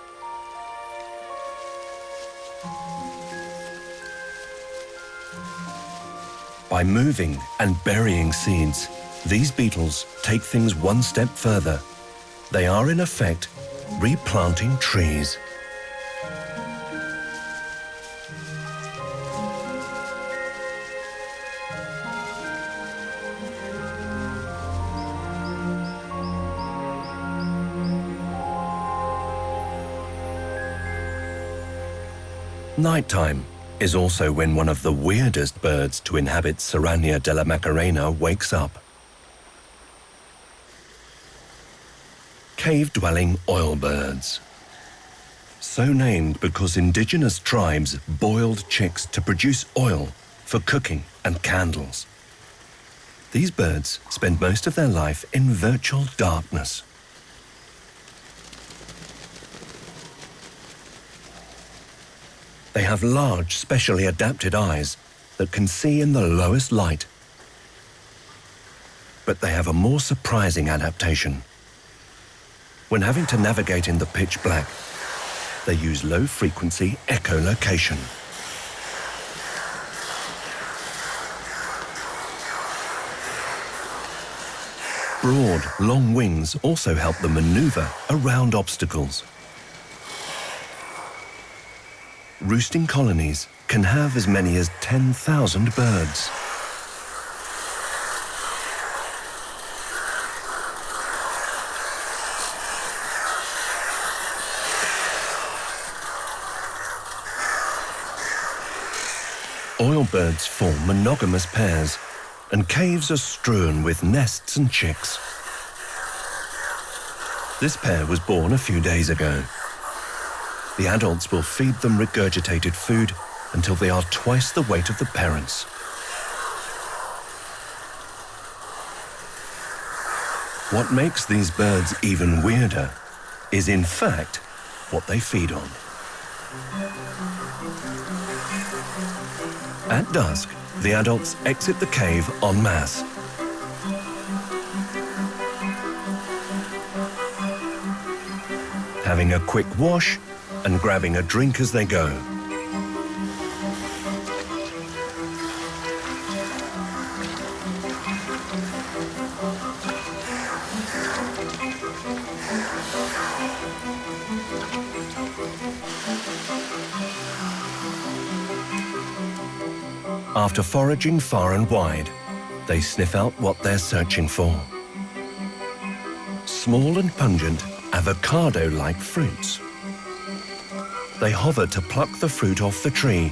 [SPEAKER 1] By moving and burying seeds, these beetles take things one step further. They are, in effect, replanting trees. Nighttime is also when one of the weirdest birds to inhabit Serranía de la Macarena wakes up. Cave-dwelling oilbirds. So named because indigenous tribes boiled chicks to produce oil for cooking and candles. These birds spend most of their life in virtual darkness. They have large, specially adapted eyes that can see in the lowest light. But they have a more surprising adaptation. When having to navigate in the pitch black, they use low-frequency echolocation. Broad, long wings also help them maneuver around obstacles. Roosting colonies can have as many as 10,000 birds. Oilbirds form monogamous pairs, and caves are strewn with nests and chicks. This pair was born a few days ago. The adults will feed them regurgitated food until they are twice the weight of the parents. What makes these birds even weirder is, in fact, what they feed on. At dusk, the adults exit the cave en masse. Having a quick wash and grabbing a drink as they go. After foraging far and wide, they sniff out what they're searching for. Small and pungent, avocado-like fruits. They hover to pluck the fruit off the tree,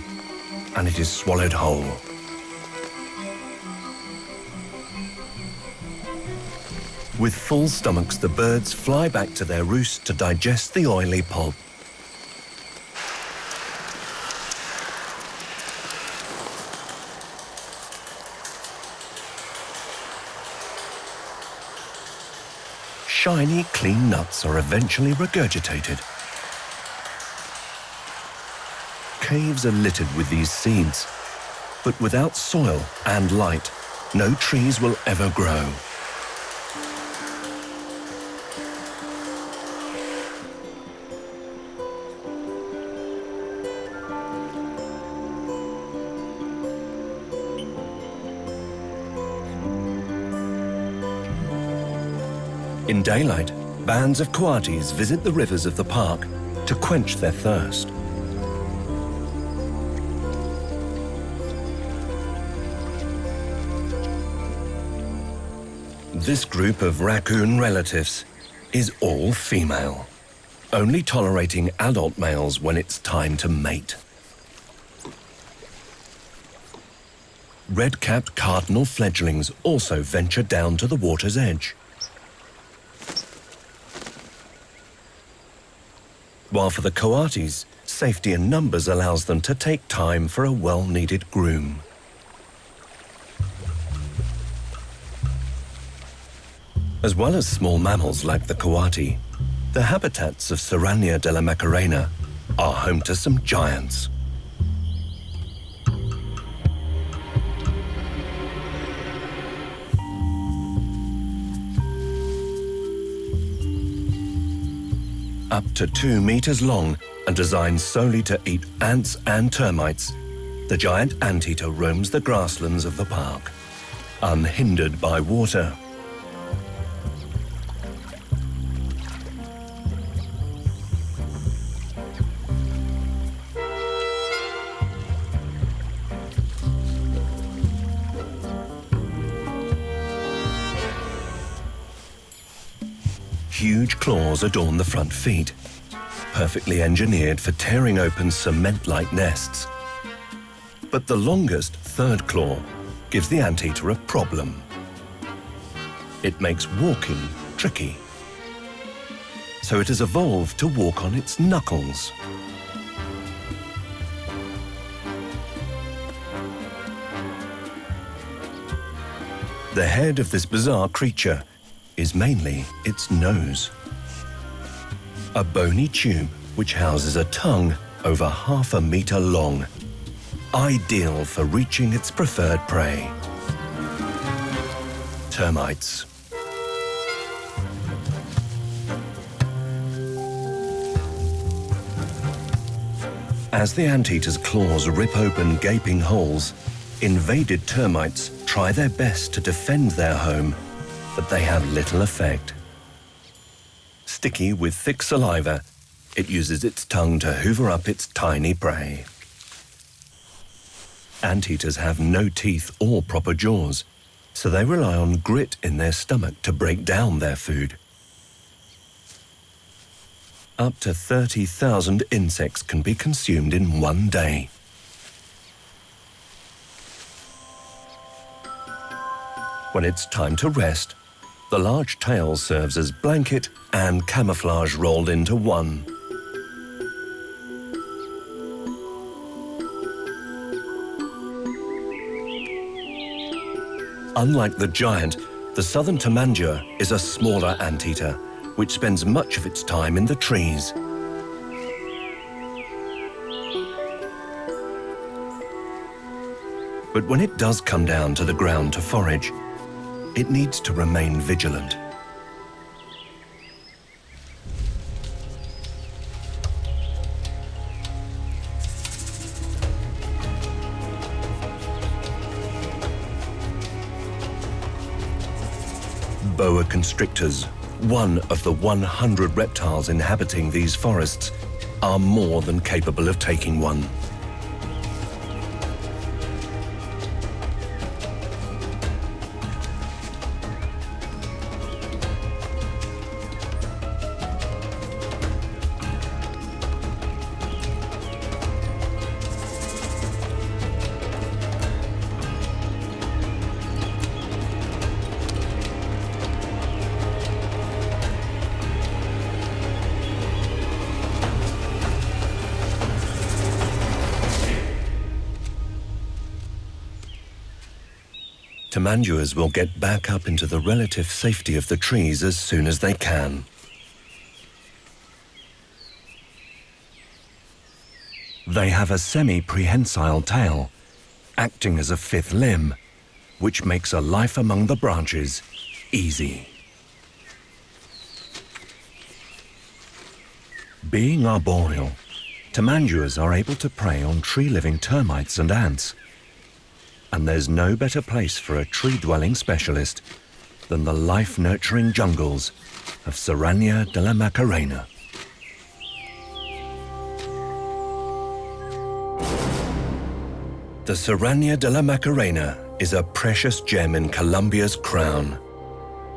[SPEAKER 1] and it is swallowed whole. With full stomachs, the birds fly back to their roost to digest the oily pulp. Shiny, clean nuts are eventually regurgitated. Caves are littered with these seeds, but without soil and light, no trees will ever grow. In daylight, bands of coatis visit the rivers of the park to quench their thirst. This group of raccoon relatives is all female, only tolerating adult males when it's time to mate. Red-capped cardinal fledglings also venture down to the water's edge. While for the coatis, safety in numbers allows them to take time for a well-needed groom. As well as small mammals like the coati, the habitats of Serranía de la Macarena are home to some giants. Up to 2 meters long and designed solely to eat ants and termites, the giant anteater roams the grasslands of the park, unhindered by water. Huge claws adorn the front feet, perfectly engineered for tearing open cement-like nests. But the longest third claw gives the anteater a problem. It makes walking tricky. So it has evolved to walk on its knuckles. The head of this bizarre creature is mainly its nose. A bony tube which houses a tongue over 1/2 meter long, ideal for reaching its preferred prey. Termites. As the anteater's claws rip open gaping holes, invaded termites try their best to defend their home, but they have little effect. Sticky with thick saliva, it uses its tongue to hoover up its tiny prey. Anteaters have no teeth or proper jaws, so they rely on grit in their stomach to break down their food. Up to 30,000 insects can be consumed in one day. When it's time to rest, the large tail serves as blanket and camouflage rolled into one. Unlike the giant, the southern tamandua is a smaller anteater, which spends much of its time in the trees. But when it does come down to the ground to forage, it needs to remain vigilant. Boa constrictors, one of the 100 reptiles inhabiting these forests, are more than capable of taking one. Tamanduas will get back up into the relative safety of the trees as soon as they can. They have a semi-prehensile tail, acting as a fifth limb, which makes a life among the branches easy. Being arboreal, tamanduas are able to prey on tree-living termites and ants. And there's no better place for a tree-dwelling specialist than the life-nurturing jungles of Serranía de la Macarena. The Serranía de la Macarena is a precious gem in Colombia's crown.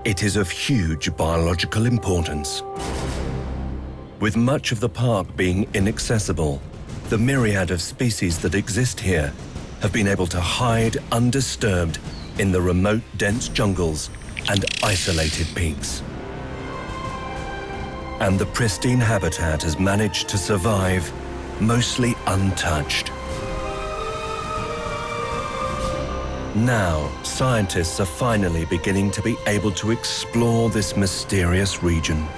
[SPEAKER 1] It is of huge biological importance. With much of the park being inaccessible, the myriad of species that exist here have been able to hide undisturbed in the remote, dense jungles and isolated peaks. And the pristine habitat has managed to survive, mostly untouched. Now, scientists are finally beginning to be able to explore this mysterious region,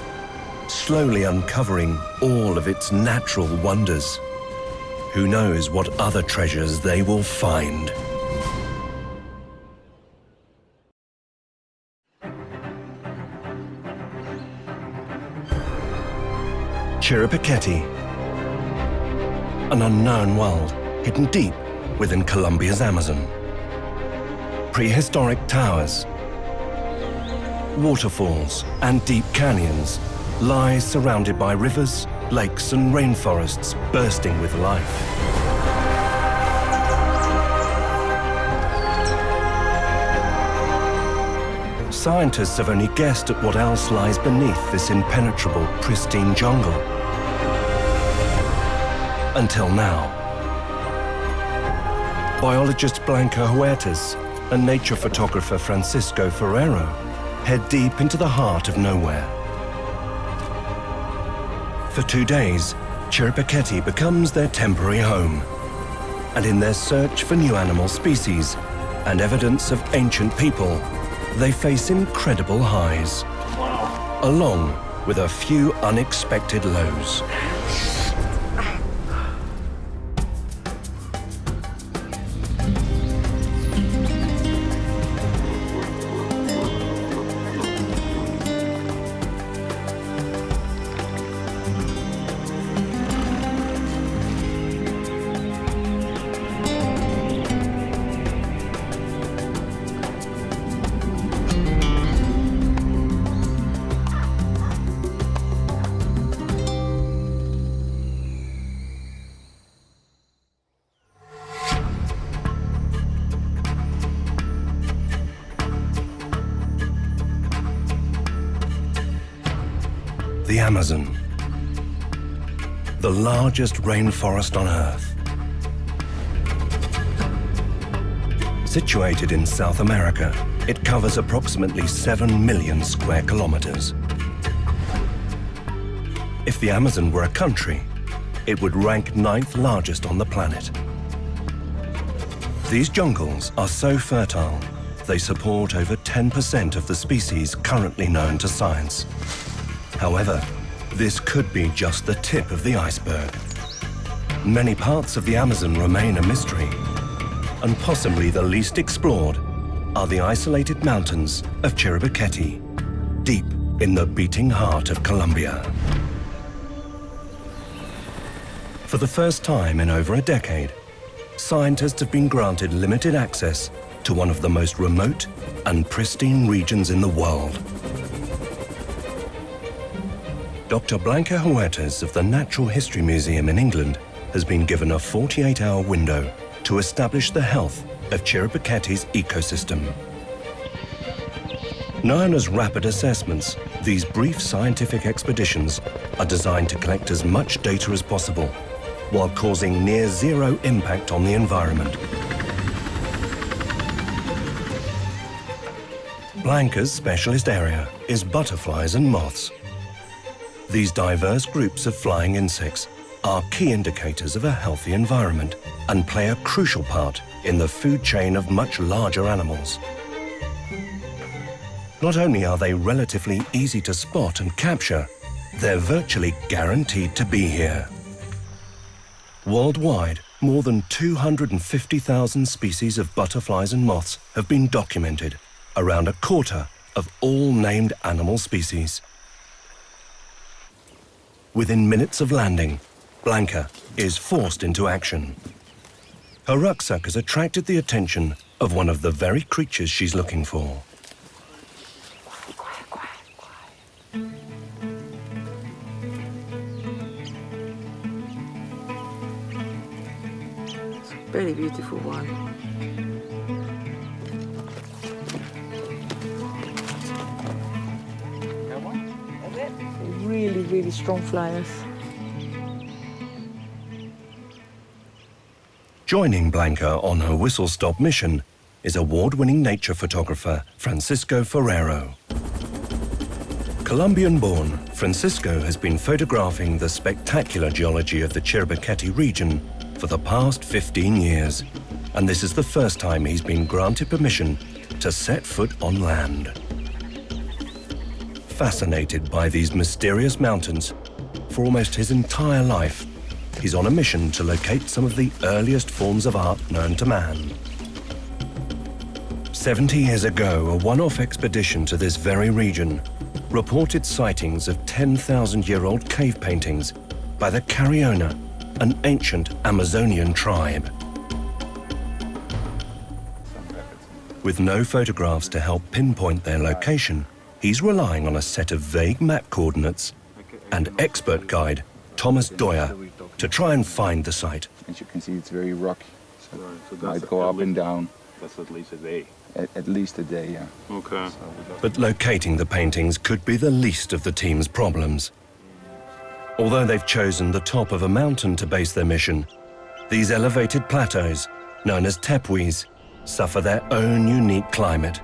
[SPEAKER 1] slowly uncovering all of its natural wonders. Who knows what other treasures they will find? Chiripiquete, an unknown world hidden deep within Colombia's Amazon. Prehistoric towers, waterfalls, and deep canyons lie surrounded by rivers, lakes, and rainforests bursting with life. Scientists have only guessed at what else lies beneath this impenetrable, pristine jungle. until now. Biologist Blanca Huertas and nature photographer Francisco Ferrero head deep into the heart of nowhere. For 2 days, Chiribiquete becomes their temporary home. And in their search for new animal species and evidence of ancient people, they face incredible highs, along with a few unexpected lows. The Amazon, the largest rainforest on Earth. Situated in South America, it covers approximately 7 million square kilometers. If the Amazon were a country, it would rank 9th largest on the planet. These jungles are so fertile, they support over 10% of the species currently known to science. However, this could be just the tip of the iceberg. Many parts of the Amazon remain a mystery, and possibly the least explored are the isolated mountains of Chiribiquete, deep in the beating heart of Colombia. For the first time in over a decade, scientists have been granted limited access to one of the most remote and pristine regions in the world. Dr. Blanca Huertas of the Natural History Museum in England has been given a 48-hour window to establish the health of Chiribiquete's ecosystem. Known as rapid assessments, these brief scientific expeditions are designed to collect as much data as possible while causing near zero impact on the environment. Blanca's specialist area is butterflies and moths. These diverse groups of flying insects are key indicators of a healthy environment and play a crucial part in the food chain of much larger animals. Not only are they relatively easy to spot and capture, they're virtually guaranteed to be here. Worldwide, more than 250,000 species of butterflies and moths have been documented, around a quarter of all named animal species. Within minutes of landing, Blanca is forced into action. Her rucksack has attracted the attention of one of the very creatures she's looking for.
[SPEAKER 2] It's a very beautiful one. Really, really strong flyers.
[SPEAKER 1] Joining Blanca on her whistle-stop mission is award-winning nature photographer Francisco Ferrero. Colombian-born, Francisco has been photographing the spectacular geology of the Chiribiquete region for the past 15 years, and this is the first time he's been granted permission to set foot on land. Fascinated by these mysterious mountains, for almost his entire life, he's on a mission to locate some of the earliest forms of art known to man. 70 years ago, a one-off expedition to this very region reported sightings of 10,000-year-old cave paintings by the Cariona, an ancient Amazonian tribe. With no photographs to help pinpoint their location, he's relying on a set of vague map coordinates and expert guide Thomas Doyer to try and find the site.
[SPEAKER 3] As you can see, it's very rocky, so it might go up and down.
[SPEAKER 4] That's at least a day.
[SPEAKER 3] At least a day, yeah.
[SPEAKER 4] Okay.
[SPEAKER 1] But locating the paintings could be the least of the team's problems. Although they've chosen the top of a mountain to base their mission, these elevated plateaus, known as tepuis, suffer their own unique climate.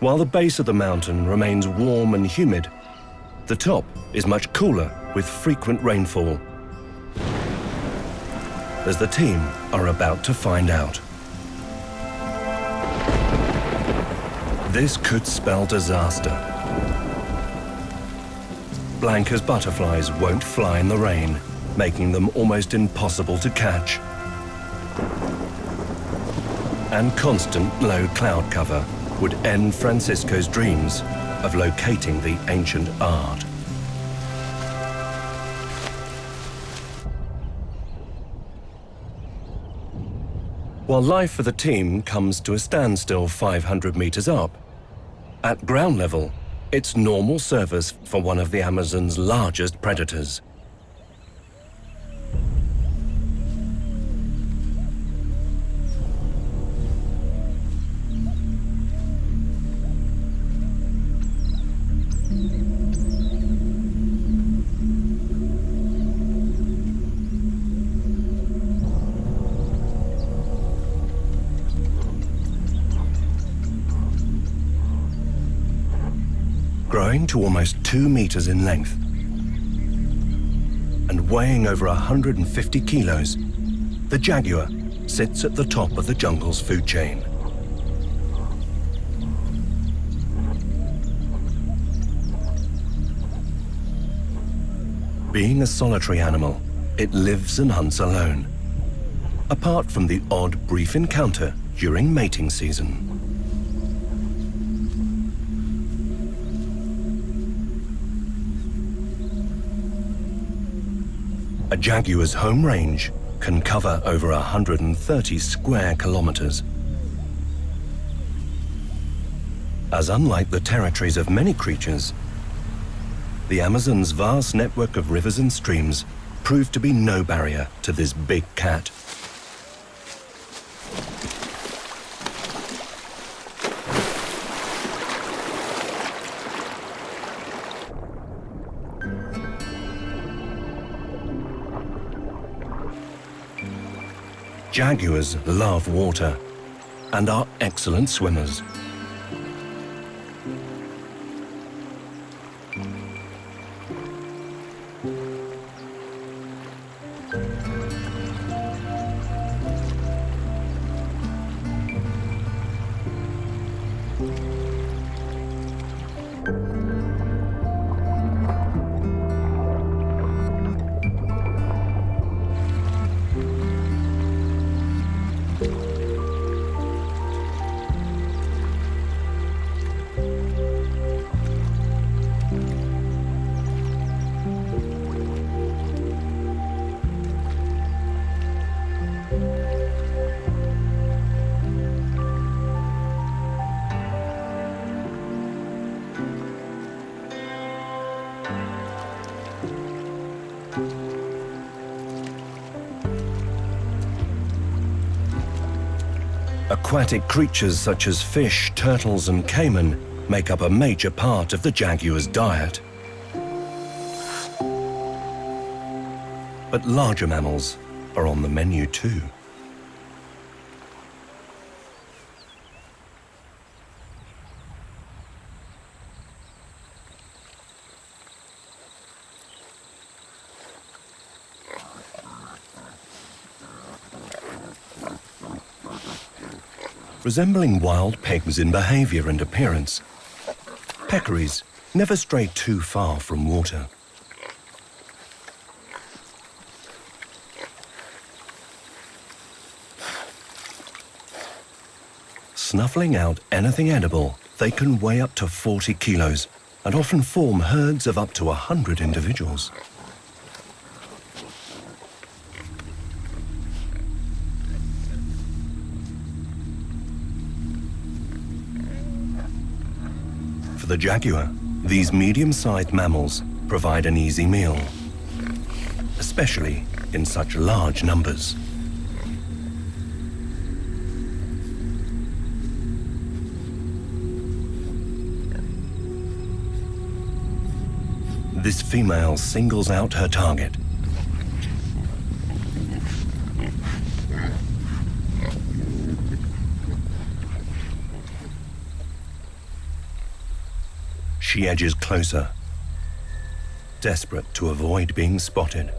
[SPEAKER 1] While the base of the mountain remains warm and humid, the top is much cooler with frequent rainfall. As the team are about to find out. This could spell disaster. Blanca's butterflies won't fly in the rain, making them almost impossible to catch. And constant low cloud cover would end Francisco's dreams of locating the ancient art. While life for the team comes to a standstill 500 meters up, at ground level, it's normal service for one of the Amazon's largest predators. Growing to almost 2 meters in length and weighing over 150 kilos, the jaguar sits at the top of the jungle's food chain. Being a solitary animal, it lives and hunts alone, apart from the odd brief encounter during mating season. A jaguar's home range can cover over 130 square kilometers. As unlike the territories of many creatures, the Amazon's vast network of rivers and streams proved to be no barrier to this big cat. Jaguars love water and are excellent swimmers. Aquatic creatures such as fish, turtles, and caiman make up a major part of the jaguar's diet. But larger mammals are on the menu too. Resembling wild pigs in behavior and appearance, peccaries never stray too far from water. Snuffling out anything edible, they can weigh up to 40 kilos and often form herds of up to 100 individuals. For the jaguar, these medium-sized mammals provide an easy meal, especially in such large numbers. This female singles out her target. She edges closer, desperate to avoid being spotted.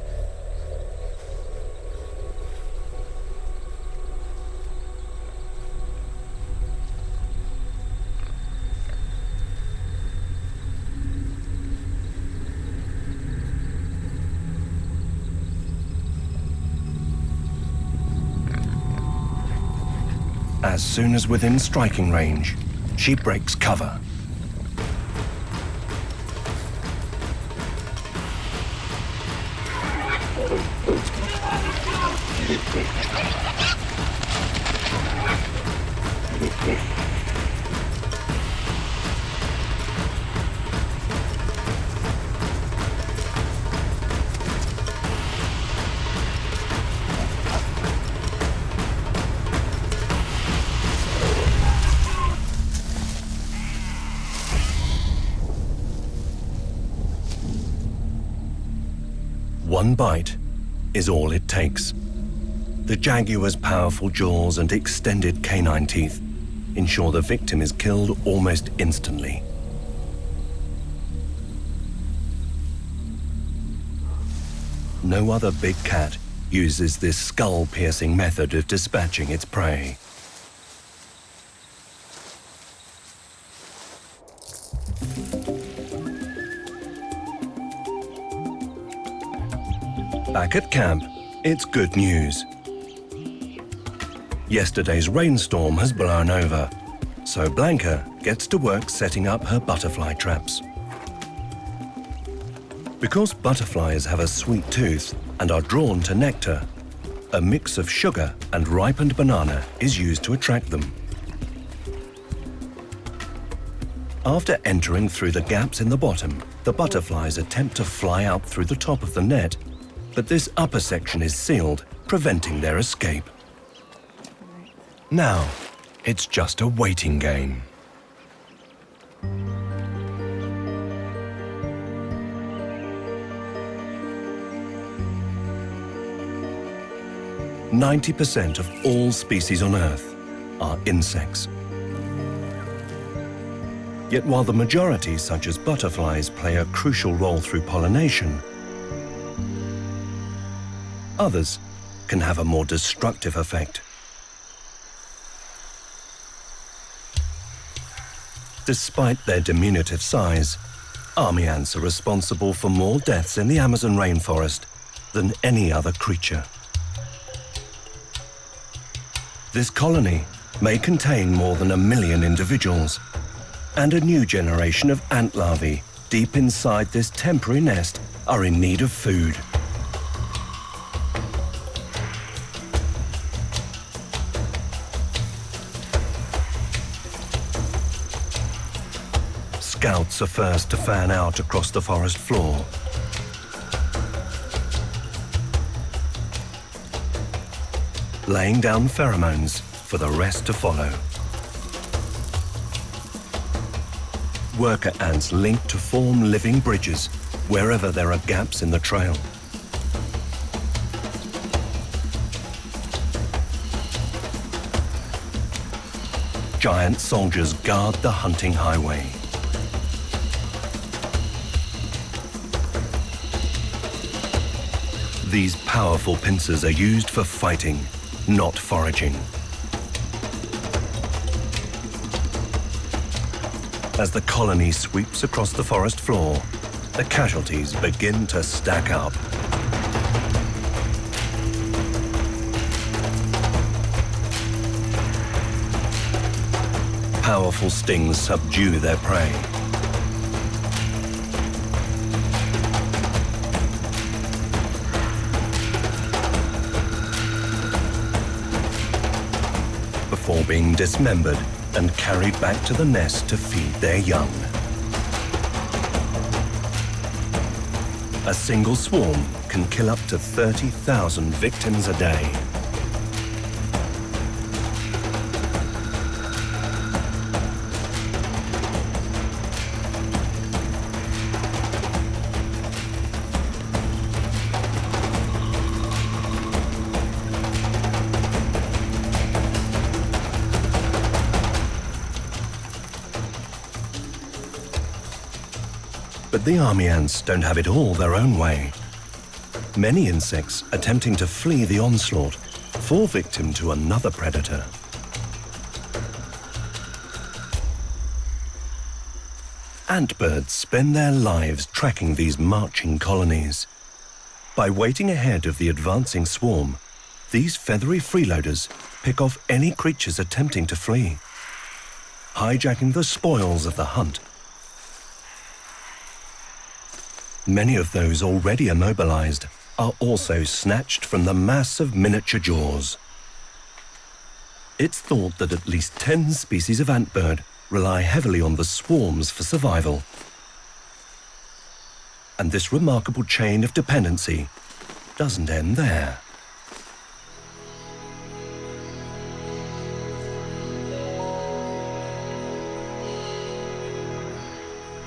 [SPEAKER 1] As soon as within striking range, she breaks cover. One bite is all it takes. The jaguar's powerful jaws and extended canine teeth ensure the victim is killed almost instantly. No other big cat uses this skull-piercing method of dispatching its prey. Back at camp, it's good news. Yesterday's rainstorm has blown over, so Blanca gets to work setting up her butterfly traps. Because butterflies have a sweet tooth and are drawn to nectar, a mix of sugar and ripened banana is used to attract them. After entering through the gaps in the bottom, the butterflies attempt to fly out through the top of the net, but this upper section is sealed, preventing their escape. Now, it's just a waiting game. "90% of all species on Earth are insects. Yet while the majority, such as butterflies, play a crucial role through pollination, others can have a more destructive effect. Despite their diminutive size, army ants are responsible for more deaths in the Amazon rainforest than any other creature. This colony may contain more than 1 million individuals, and a new generation of ant larvae deep inside this temporary nest are in need of food. Scouts are first to fan out across the forest floor. Laying down pheromones for the rest to follow. Worker ants link to form living bridges wherever there are gaps in the trail. Giant soldiers guard the hunting highway. These powerful pincers are used for fighting, not foraging. As the colony sweeps across the forest floor, the casualties begin to stack up. Powerful stings subdue their prey. Before being dismembered and carried back to the nest to feed their young. A single swarm can kill up to 30,000 victims a day. But the army ants don't have it all their own way. Many insects attempting to flee the onslaught fall victim to another predator. Antbirds spend their lives tracking these marching colonies. By waiting ahead of the advancing swarm, these feathery freeloaders pick off any creatures attempting to flee, hijacking the spoils of the hunt. Many of those already immobilized are also snatched from the mass of miniature jaws. It's thought that at least 10 species of antbird rely heavily on the swarms for survival. And this remarkable chain of dependency doesn't end there.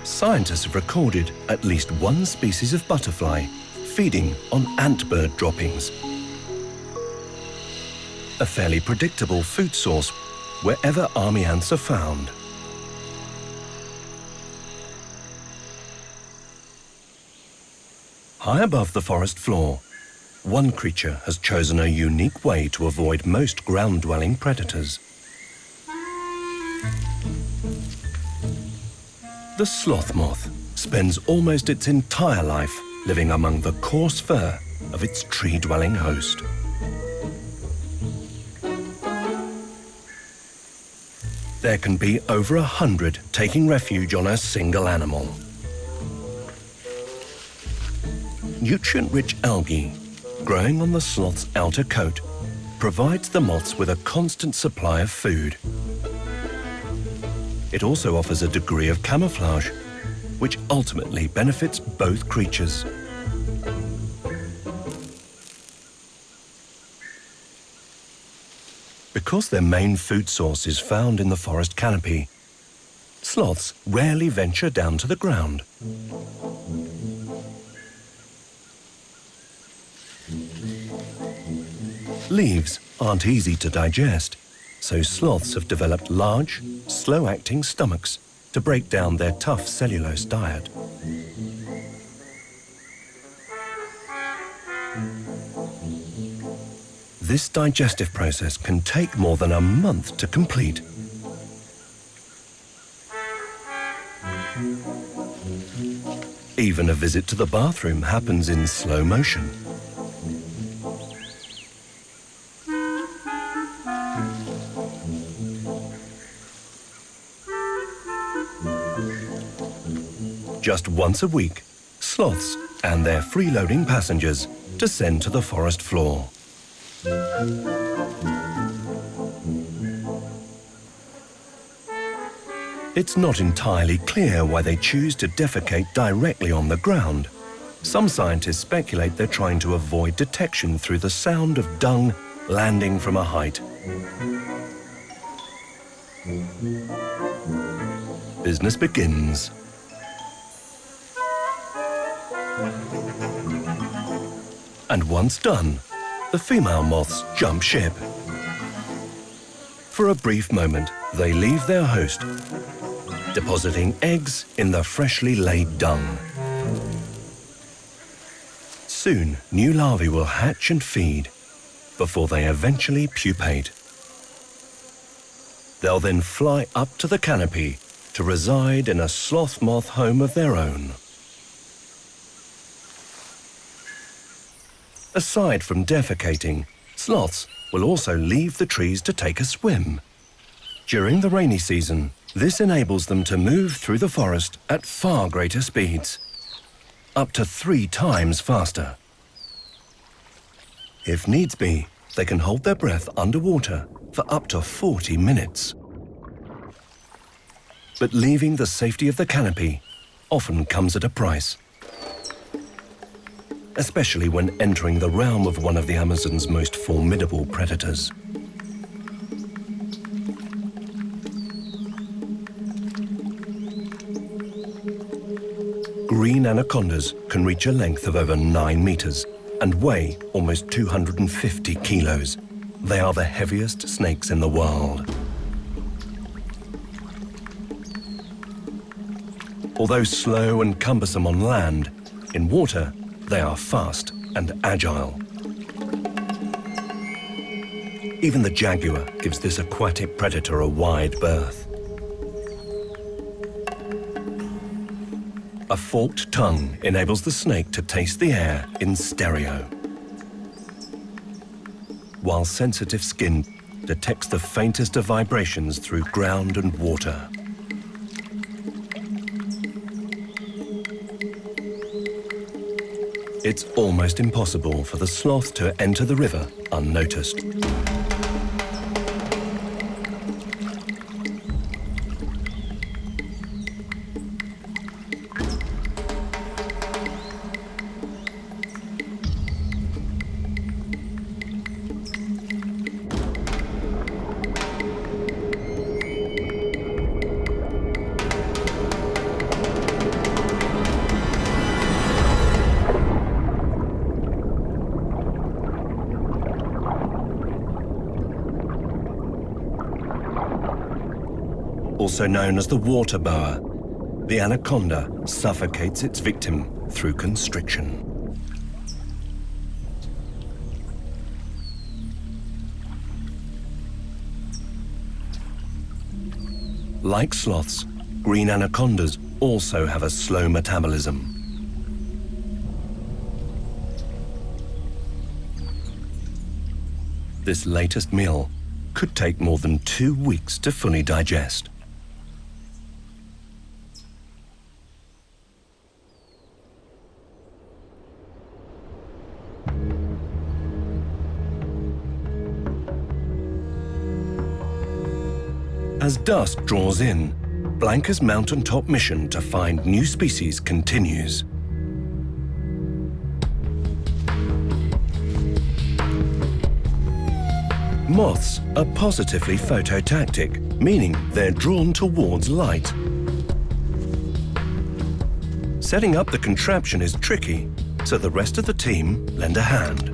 [SPEAKER 1] Scientists have recorded at least one species of butterfly feeding on antbird droppings. A fairly predictable food source wherever army ants are found. High above the forest floor, one creature has chosen a unique way to avoid most ground-dwelling predators. The sloth moth spends almost its entire life living among the coarse fur of its tree-dwelling host. There can be over 100 taking refuge on a single animal. Nutrient-rich algae growing on the sloth's outer coat provides the moths with a constant supply of food. It also offers a degree of camouflage, which ultimately benefits both creatures. Because their main food source is found in the forest canopy, sloths rarely venture down to the ground. Leaves aren't easy to digest, so sloths have developed large, slow-acting stomachs to break down their tough cellulose diet. This digestive process can take more than a month to complete. Even a visit to the bathroom happens in slow motion. Just once a week, sloths and their freeloading passengers descend to the forest floor. It's not entirely clear why they choose to defecate directly on the ground. Some scientists speculate they're trying to avoid detection through the sound of dung landing from a height. Business begins. And once done, the female moths jump ship. For a brief moment, they leave their host, depositing eggs in the freshly laid dung. Soon, new larvae will hatch and feed before they eventually pupate. They'll then fly up to the canopy to reside in a sloth moth home of their own. Aside from defecating, sloths will also leave the trees to take a swim. During the rainy season, this enables them to move through the forest at far greater speeds, up to 3 times faster. If needs be, they can hold their breath underwater for up to 40 minutes. But leaving the safety of the canopy often comes at a price, especially when entering the realm of one of the Amazon's most formidable predators. Green anacondas can reach a length of over 9 meters and weigh almost 250 kilos. They are the heaviest snakes in the world. Although slow and cumbersome on land, in water they are fast and agile. Even the jaguar gives this aquatic predator a wide berth. A forked tongue enables the snake to taste the air in stereo, while sensitive skin detects the faintest of vibrations through ground and water. It's almost impossible for the sloth to enter the river unnoticed. Also known as the water boa, the anaconda suffocates its victim through constriction. Like sloths, green anacondas also have a slow metabolism. This latest meal could take more than 2 weeks to fully digest. As dusk draws in, Blanca's mountaintop mission to find new species continues. Moths are positively phototactic, meaning they're drawn towards light. Setting up the contraption is tricky, so the rest of the team lend a hand.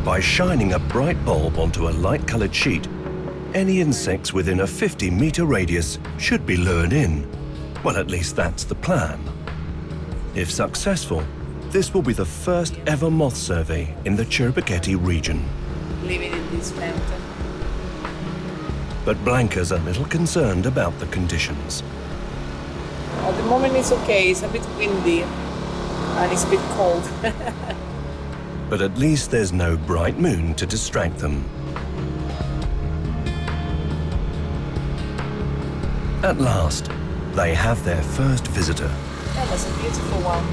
[SPEAKER 1] By shining a bright bulb onto a light-colored sheet, any insects within a 50-meter radius should be lured in. Well, at least that's the plan. If successful, this will be the first ever moth survey in the Chiribiquete region.
[SPEAKER 2] Living in this mountain.
[SPEAKER 1] But Blanca's a little concerned about the conditions.
[SPEAKER 2] At the moment it's okay, it's a bit windy and it's a bit cold.
[SPEAKER 1] But at least there's no bright moon to distract them. At last, they have their first visitor.
[SPEAKER 2] Yeah, that's a beautiful one.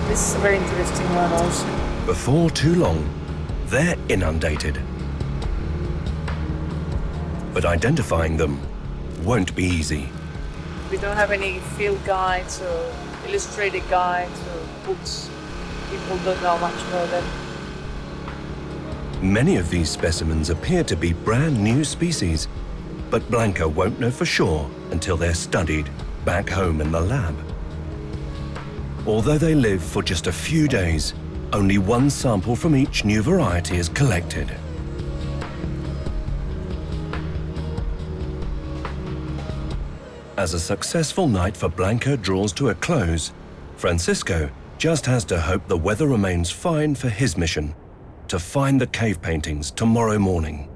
[SPEAKER 2] This is a very interesting one also.
[SPEAKER 1] Before too long, they're inundated. But identifying them won't be easy.
[SPEAKER 2] We don't have any field guides or illustrated guides or books. People don't know much more than.
[SPEAKER 1] Many of these specimens appear to be brand new species, but Blanca won't know for sure until they're studied back home in the lab. Although they live for just a few days, only one sample from each new variety is collected. As a successful night for Blanca draws to a close, Francisco just has to hope the weather remains fine for his mission, to find the cave paintings tomorrow morning.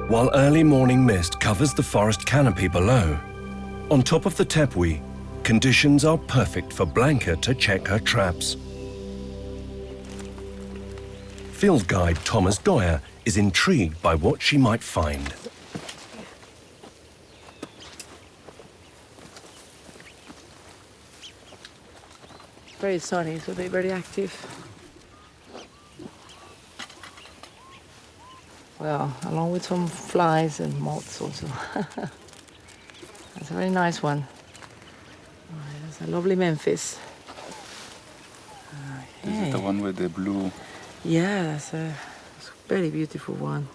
[SPEAKER 1] While early morning mist covers the forest canopy below, on top of the tepui, conditions are perfect for Blanca to check her traps. Field guide Thomas Doyer is intrigued by what she might find.
[SPEAKER 2] Very sunny, so they're very active. Well, along with some flies and moths also. It's a very nice one. It's a lovely Memphis.
[SPEAKER 3] This is the one with the blue.
[SPEAKER 2] Yeah, it's a very beautiful one.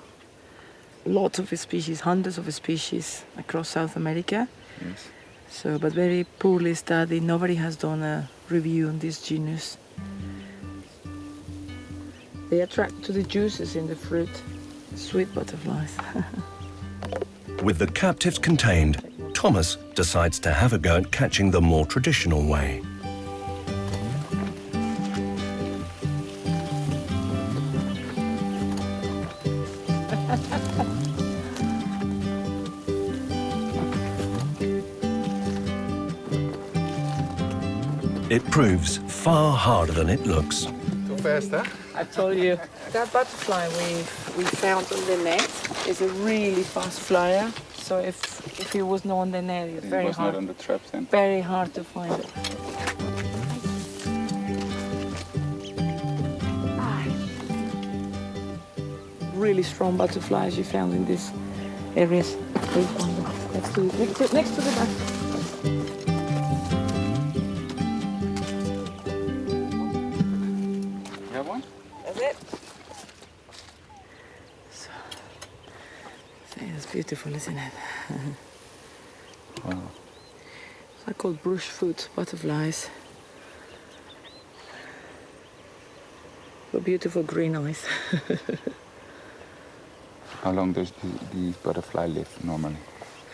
[SPEAKER 2] Lots of species, hundreds of species across South America.
[SPEAKER 3] Yes.
[SPEAKER 2] So, but very poorly studied. Nobody has done a review on this genus. They attract to the juices in the fruit. Sweet butterflies.
[SPEAKER 1] With the captives contained, Thomas decides to have a go at catching the more traditional way. It proves far harder than it looks.
[SPEAKER 3] Too fast, huh?
[SPEAKER 2] I told you. That butterfly we found on the net is a really fast flyer. So if it was not on the net, it's very
[SPEAKER 3] It was
[SPEAKER 2] hard.
[SPEAKER 3] not on the trap then.
[SPEAKER 2] Very hard to find it. Really strong butterflies you found in these areas. There's one next to the back.
[SPEAKER 3] You have one?
[SPEAKER 2] That's it. So, it's beautiful, isn't it?
[SPEAKER 3] Wow.
[SPEAKER 2] They're called brushfoot butterflies. With beautiful green eyes.
[SPEAKER 3] How long does the butterfly live normally?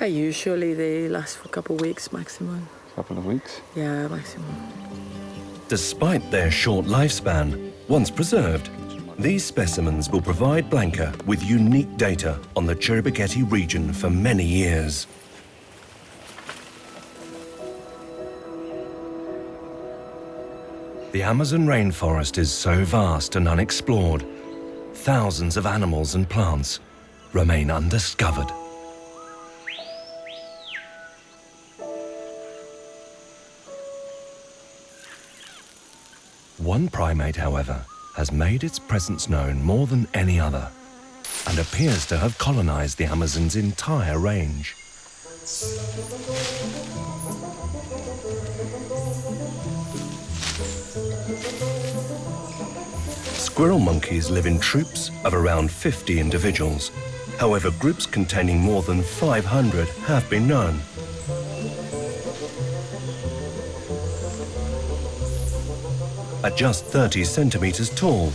[SPEAKER 2] Usually they last for a couple of weeks maximum.
[SPEAKER 3] A couple of weeks?
[SPEAKER 2] Yeah, maximum.
[SPEAKER 1] Despite their short lifespan, once preserved, these specimens will provide Blanca with unique data on the Chiribiquete region for many years. The Amazon rainforest is so vast and unexplored, thousands of animals and plants remain undiscovered. One primate, however, has made its presence known more than any other and appears to have colonized the Amazon's entire range. Squirrel monkeys live in troops of around 50 individuals. However, groups containing more than 500 have been known. At just 30 centimeters tall,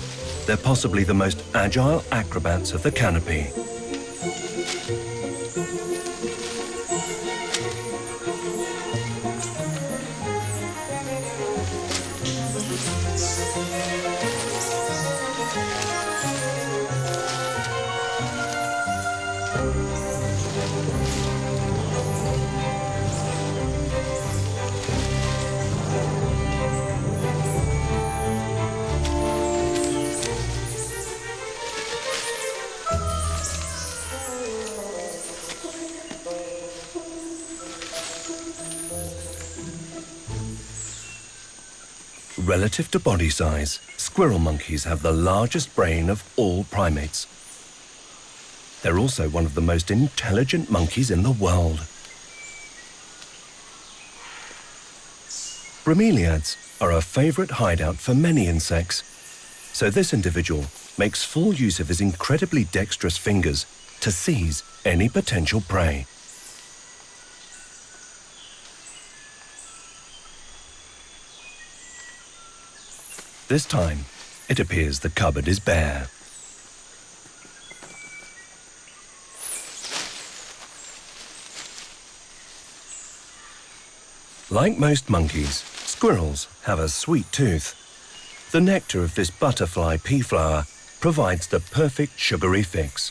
[SPEAKER 1] they're possibly the most agile acrobats of the canopy. Relative to body size, squirrel monkeys have the largest brain of all primates. They're also one of the most intelligent monkeys in the world. Bromeliads are a favorite hideout for many insects, so this individual makes full use of his incredibly dexterous fingers to seize any potential prey. This time, it appears the cupboard is bare. Like most monkeys, squirrels have a sweet tooth. The nectar of this butterfly pea flower provides the perfect sugary fix.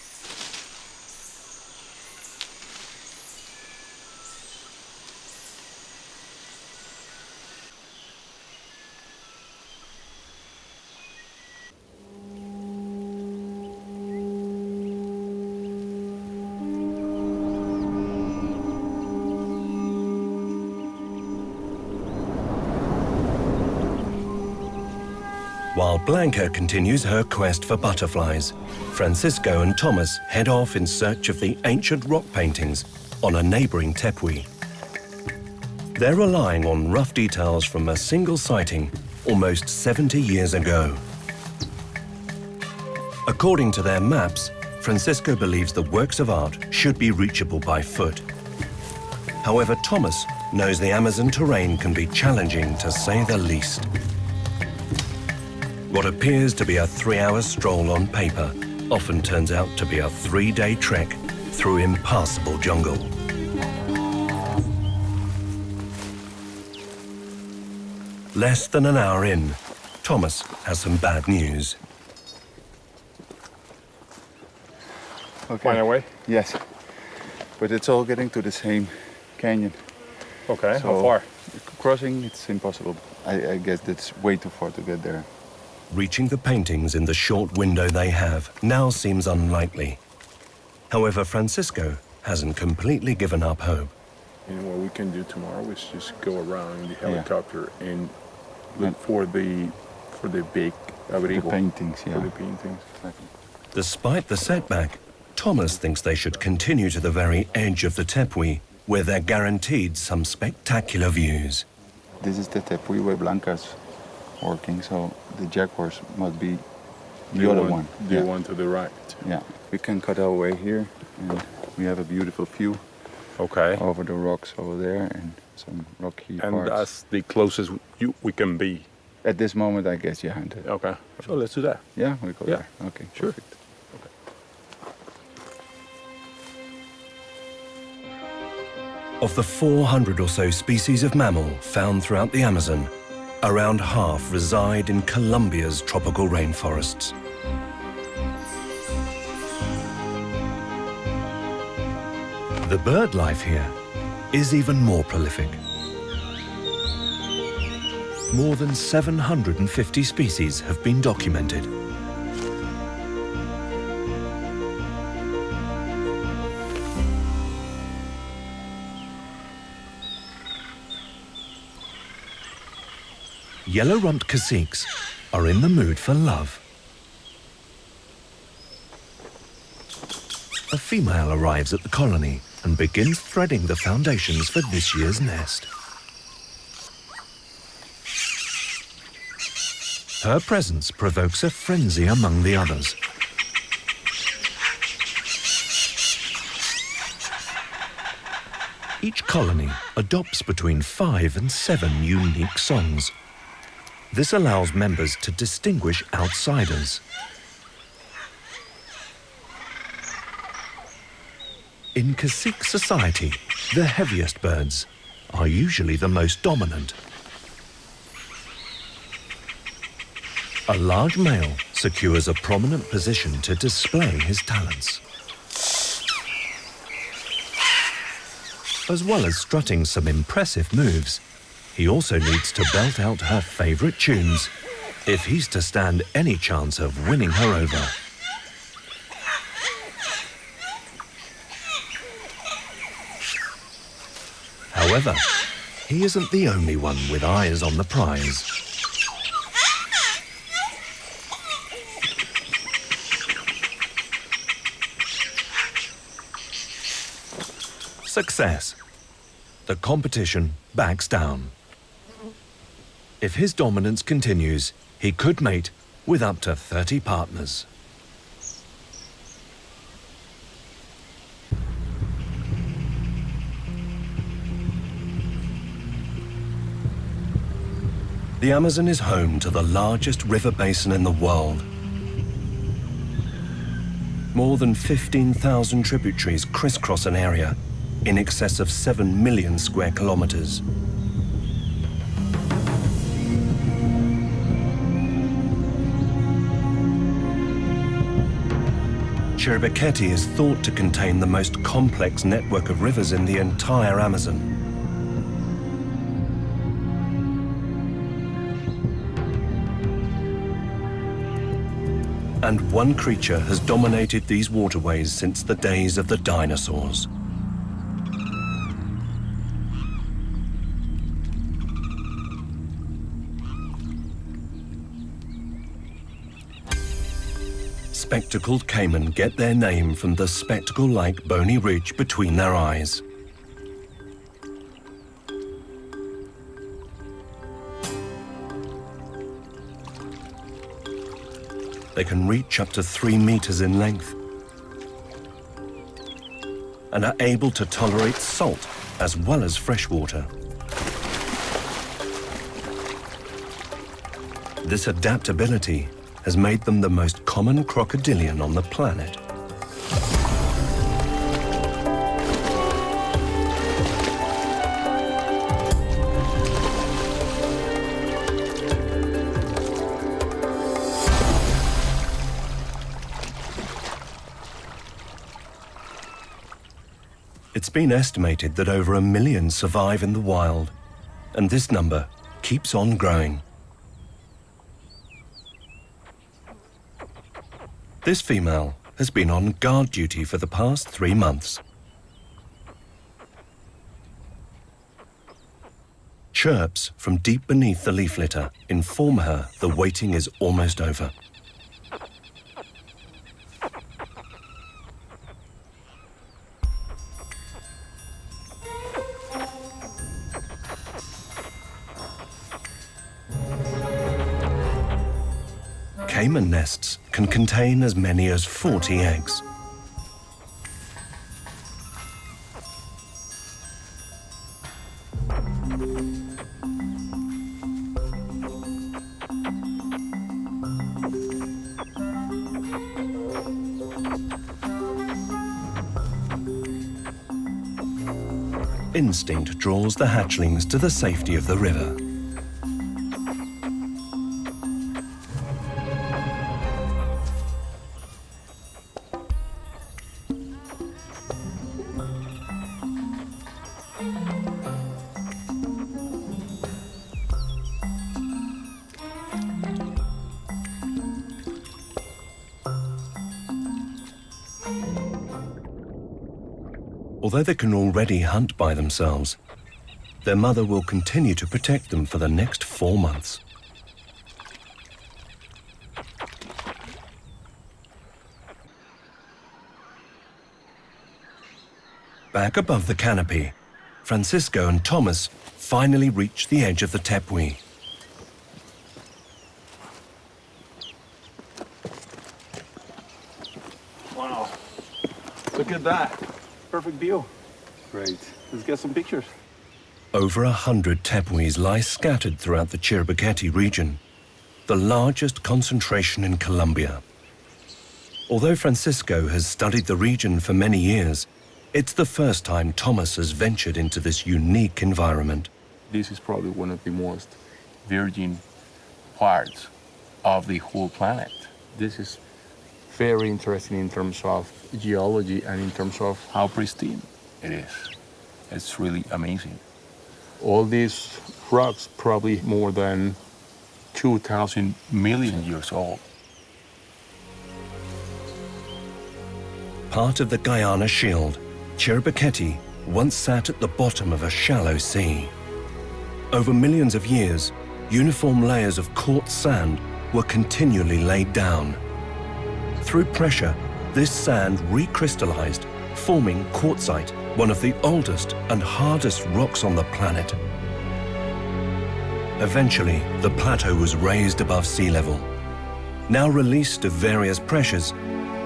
[SPEAKER 1] While Blanca continues her quest for butterflies, Francisco and Thomas head off in search of the ancient rock paintings on a neighboring tepui. They're relying on rough details from a single sighting almost 70 years ago. According to their maps, Francisco believes the works of art should be reachable by foot. However, Thomas knows the Amazon terrain can be challenging, to say the least. What appears to be a 3-hour stroll on paper often turns out to be a 3-day trek through impassable jungle. Less than an hour in, Thomas has some bad news.
[SPEAKER 3] Okay.
[SPEAKER 4] Find a way?
[SPEAKER 3] Yes. But it's all getting to the same canyon.
[SPEAKER 4] Okay,
[SPEAKER 3] So
[SPEAKER 4] how far?
[SPEAKER 3] Crossing, it's impossible. I guess it's way too far to get there.
[SPEAKER 1] Reaching the paintings in the short window they have now seems unlikely. However, Francisco hasn't completely given up hope.
[SPEAKER 4] And what we can do tomorrow is just go around in the helicopter and look for the big
[SPEAKER 3] The
[SPEAKER 4] abrigo.
[SPEAKER 3] paintings,
[SPEAKER 4] For
[SPEAKER 3] yeah.
[SPEAKER 4] the paintings.
[SPEAKER 3] Exactly.
[SPEAKER 1] Despite the setback, Thomas thinks they should continue to the very edge of the Tepuy, where they're guaranteed some spectacular views.
[SPEAKER 3] This is the Tepuy where Blanca's working, so the jaguars must be the other one.
[SPEAKER 4] The
[SPEAKER 3] Yeah.
[SPEAKER 4] one to the right.
[SPEAKER 3] Yeah. We can cut our way here, and we have a beautiful view
[SPEAKER 4] Okay.
[SPEAKER 3] over the rocks over there and some rocky
[SPEAKER 4] And
[SPEAKER 3] parts.
[SPEAKER 4] that's the closest we can be.
[SPEAKER 3] At this moment, I guess, yeah.
[SPEAKER 4] Okay. So let's do that.
[SPEAKER 3] Yeah, we go
[SPEAKER 4] Yeah.
[SPEAKER 3] there. Okay,
[SPEAKER 4] Sure.
[SPEAKER 3] perfect.
[SPEAKER 1] Of the 400 or so species of mammal found throughout the Amazon, around half reside in Colombia's tropical rainforests. The bird life here is even more prolific. More than 750 species have been documented. Yellow-rumped caciques are in the mood for love. A female arrives at the colony and begins threading the foundations for this year's nest. Her presence provokes a frenzy among the others. Each colony adopts between 5 and 7 unique songs. This allows members to distinguish outsiders. In cacique society, the heaviest birds are usually the most dominant. A large male secures a prominent position to display his talents. As well as strutting some impressive moves, he also needs to belt out her favorite tunes if he's to stand any chance of winning her over. However, he isn't the only one with eyes on the prize. Success. The competition backs down. If his dominance continues, he could mate with up to 30 partners. The Amazon is home to the largest river basin in the world. More than 15,000 tributaries crisscross an area in excess of 7 million square kilometers. Chiribiquete is thought to contain the most complex network of rivers in the entire Amazon. And one creature has dominated these waterways since the days of the dinosaurs. Spectacled caiman get their name from the spectacle-like bony ridge between their eyes. They can reach up to 3 meters in length and are able to tolerate salt as well as fresh water. This adaptability has made them the most common crocodilian on the planet. It's been estimated that over 1 million survive in the wild, and this number keeps on growing. This female has been on guard duty for the past 3 months. Chirps from deep beneath the leaf litter inform her the waiting is almost over. Caiman nests can contain as many as 40 eggs. Instinct draws the hatchlings to the safety of the river. Although they can already hunt by themselves, their mother will continue to protect them for the next 4 months. Back above the canopy, Francisco and Thomas finally reach the edge of the tepui.
[SPEAKER 3] Wow, look at that. Perfect view. Great. Let's get some pictures.
[SPEAKER 1] Over 100 tepuis lie scattered throughout the Chiribiquete region, the largest concentration in Colombia. Although Francisco has studied the region for many years, it's the first time Thomas has ventured into this unique environment.
[SPEAKER 4] This is probably one of the most virgin parts of the whole planet. This is very interesting in terms of geology and in terms of how pristine it is. It's really amazing. All these rocks probably more than 2,000 million years old.
[SPEAKER 1] Part of the Guyana Shield, Chiribiquete once sat at the bottom of a shallow sea. Over millions of years, uniform layers of quartz sand were continually laid down. Through pressure, this sand recrystallized, forming quartzite, one of the oldest and hardest rocks on the planet. Eventually, the plateau was raised above sea level. Now released to various pressures,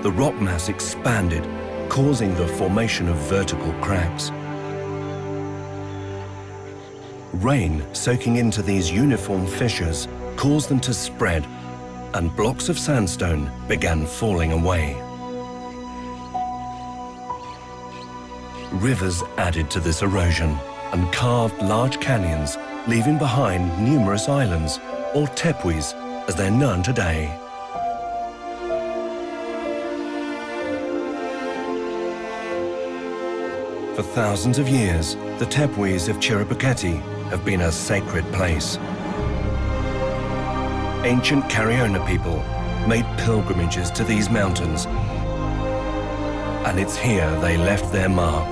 [SPEAKER 1] the rock mass expanded, causing the formation of vertical cracks. Rain soaking into these uniform fissures caused them to spread, and blocks of sandstone began falling away. Rivers added to this erosion and carved large canyons, leaving behind numerous islands, or tepuis as they're known today. For thousands of years, the tepuis of Chiribiquete have been a sacred place. Ancient Cariona people made pilgrimages to these mountains, and it's here they left their mark.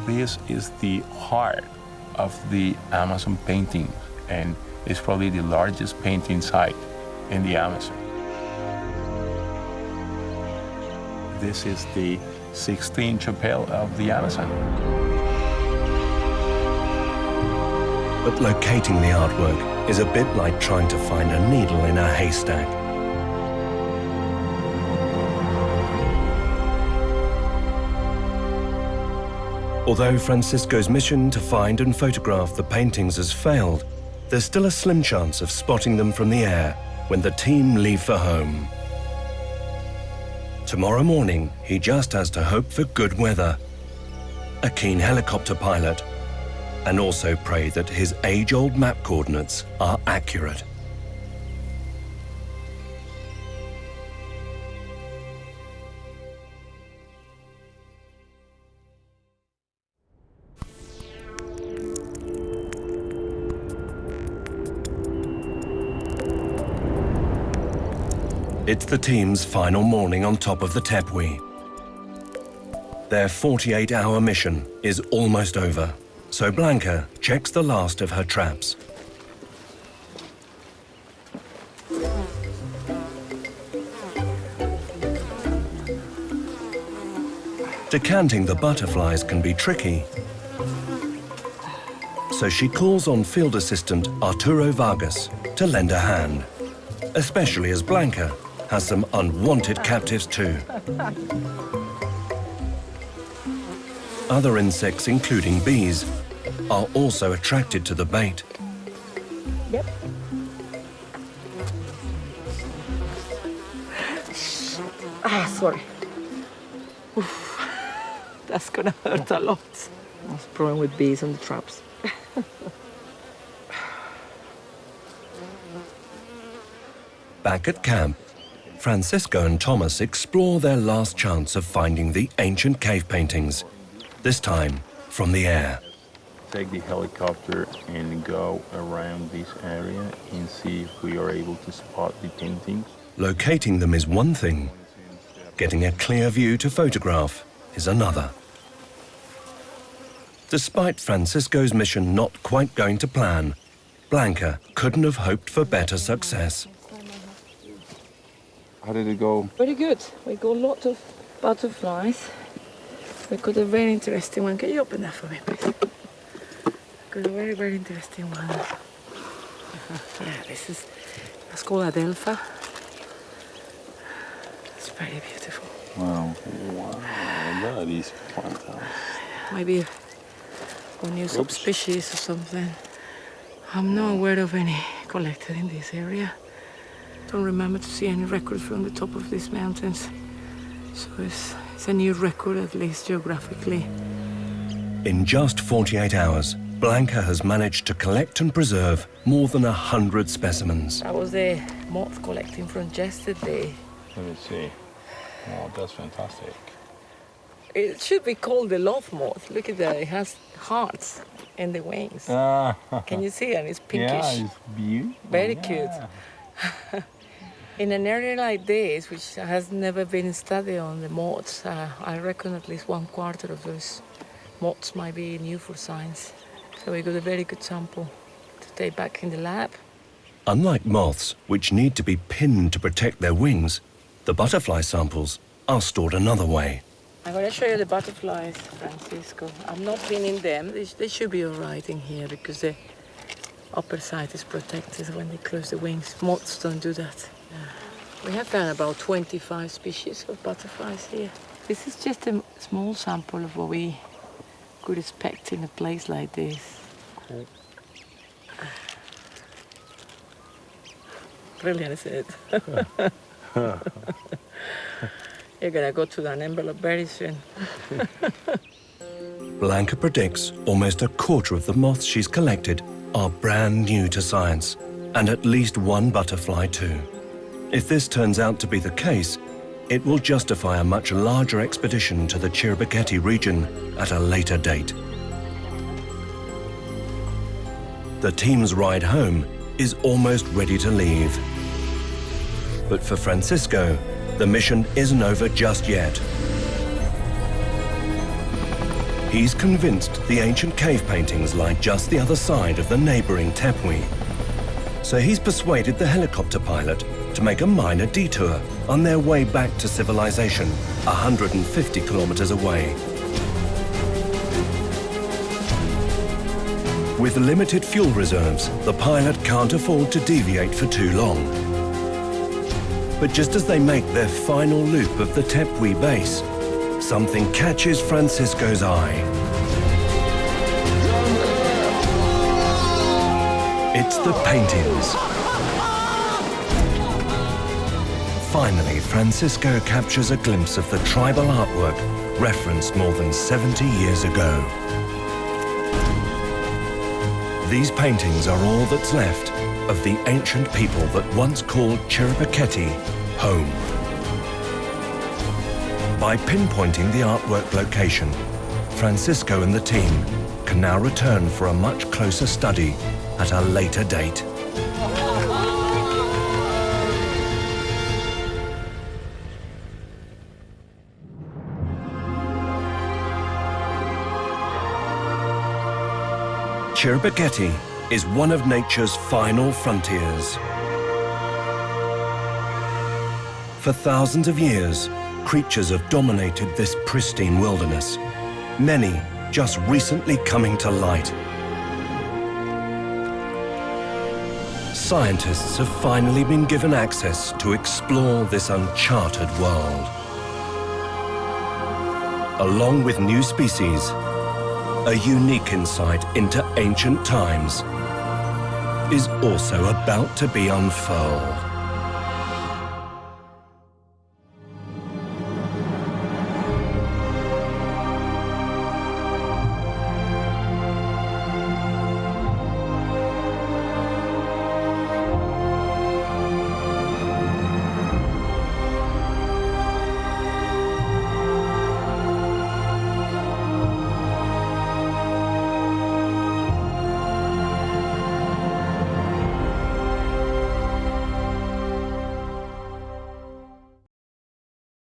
[SPEAKER 4] This is the heart of the Amazon painting, and it's probably the largest painting site in the Amazon. This is the 16 chapelle of the Amazon.
[SPEAKER 1] But locating the artwork is a bit like trying to find a needle in a haystack. Although Francisco's mission to find and photograph the paintings has failed, there's still a slim chance of spotting them from the air when the team leave for home. Tomorrow morning, he just has to hope for good weather, a keen helicopter pilot, and also pray that his age-old map coordinates are accurate. It's the team's final morning on top of the Tepuy. Their 48-hour mission is almost over, so Blanca checks the last of her traps. Decanting the butterflies can be tricky, so she calls on field assistant Arturo Vargas to lend a hand, especially as Blanca has some unwanted captives too. Other insects, including bees, are also attracted to the bait.
[SPEAKER 2] Yep. Sorry. Oof. That's gonna hurt a lot. I was problem with bees on the traps.
[SPEAKER 1] Back at camp, Francisco and Thomas explore their last chance of finding the ancient cave paintings, this time from the air.
[SPEAKER 4] Take the helicopter and go around this area and see if we are able to spot the paintings.
[SPEAKER 1] Locating them is one thing. Getting a clear view to photograph is another. Despite Francisco's mission not quite going to plan, Blanca couldn't have hoped for better success.
[SPEAKER 3] How did it go?
[SPEAKER 2] Very good. We got a lot of butterflies. We got a very interesting one. Can you open that for me, please? Got a very, very interesting one. Yeah, that's called Adelpha. It's very beautiful.
[SPEAKER 3] Wow.
[SPEAKER 4] Wow, that is fantastic.
[SPEAKER 2] Maybe a new subspecies or something. I'm not aware of any collected in this area. Don't remember to see any records from the top of these mountains. So it's a new record, at least geographically.
[SPEAKER 1] In just 48 hours, Blanca has managed to collect and preserve more than 100 specimens.
[SPEAKER 2] I was the moth collecting from yesterday.
[SPEAKER 4] Let me see. Oh, that's fantastic.
[SPEAKER 2] It should be called the love moth. Look at that, it has hearts in the wings. Can you see it? It's pinkish.
[SPEAKER 4] Yeah, it's beautiful.
[SPEAKER 2] Very cute. In an area like this, which has never been studied on the moths, I reckon at least 1/4 of those moths might be new for science. So we got a very good sample to take back in the lab.
[SPEAKER 1] Unlike moths, which need to be pinned to protect their wings, the butterfly samples are stored another way.
[SPEAKER 2] I'm going to show you the butterflies, Francisco. I'm not pinning them. They should be all right in here because the upper side is protected when they close the wings. Moths don't do that. We have found about 25 species of butterflies here. This is just a small sample of what we could expect in a place like this.
[SPEAKER 4] Cool.
[SPEAKER 2] Brilliant, isn't it? You're gonna go to that envelope very soon.
[SPEAKER 1] Blanca predicts almost 1/4 of the moths she's collected are brand new to science, and at least one butterfly too. If this turns out to be the case, it will justify a much larger expedition to the Chiribiquete region at a later date. The team's ride home is almost ready to leave. But for Francisco, the mission isn't over just yet. He's convinced the ancient cave paintings lie just the other side of the neighboring Tepuy. So he's persuaded the helicopter pilot to to make a minor detour on their way back to civilization, 150 kilometers away. With limited fuel reserves, the pilot can't afford to deviate for too long. But just as they make their final loop of the Tepuy base, something catches Francisco's eye. It's the paintings. Finally, Francisco captures a glimpse of the tribal artwork referenced more than 70 years ago. These paintings are all that's left of the ancient people that once called Chiribiquete home. By pinpointing the artwork location, Francisco and the team can now return for a much closer study at a later date. Chiribiquete is one of nature's final frontiers. For thousands of years, creatures have dominated this pristine wilderness, many just recently coming to light. Scientists have finally been given access to explore this uncharted world. Along with new species, a unique insight into ancient times is also about to be unfurled.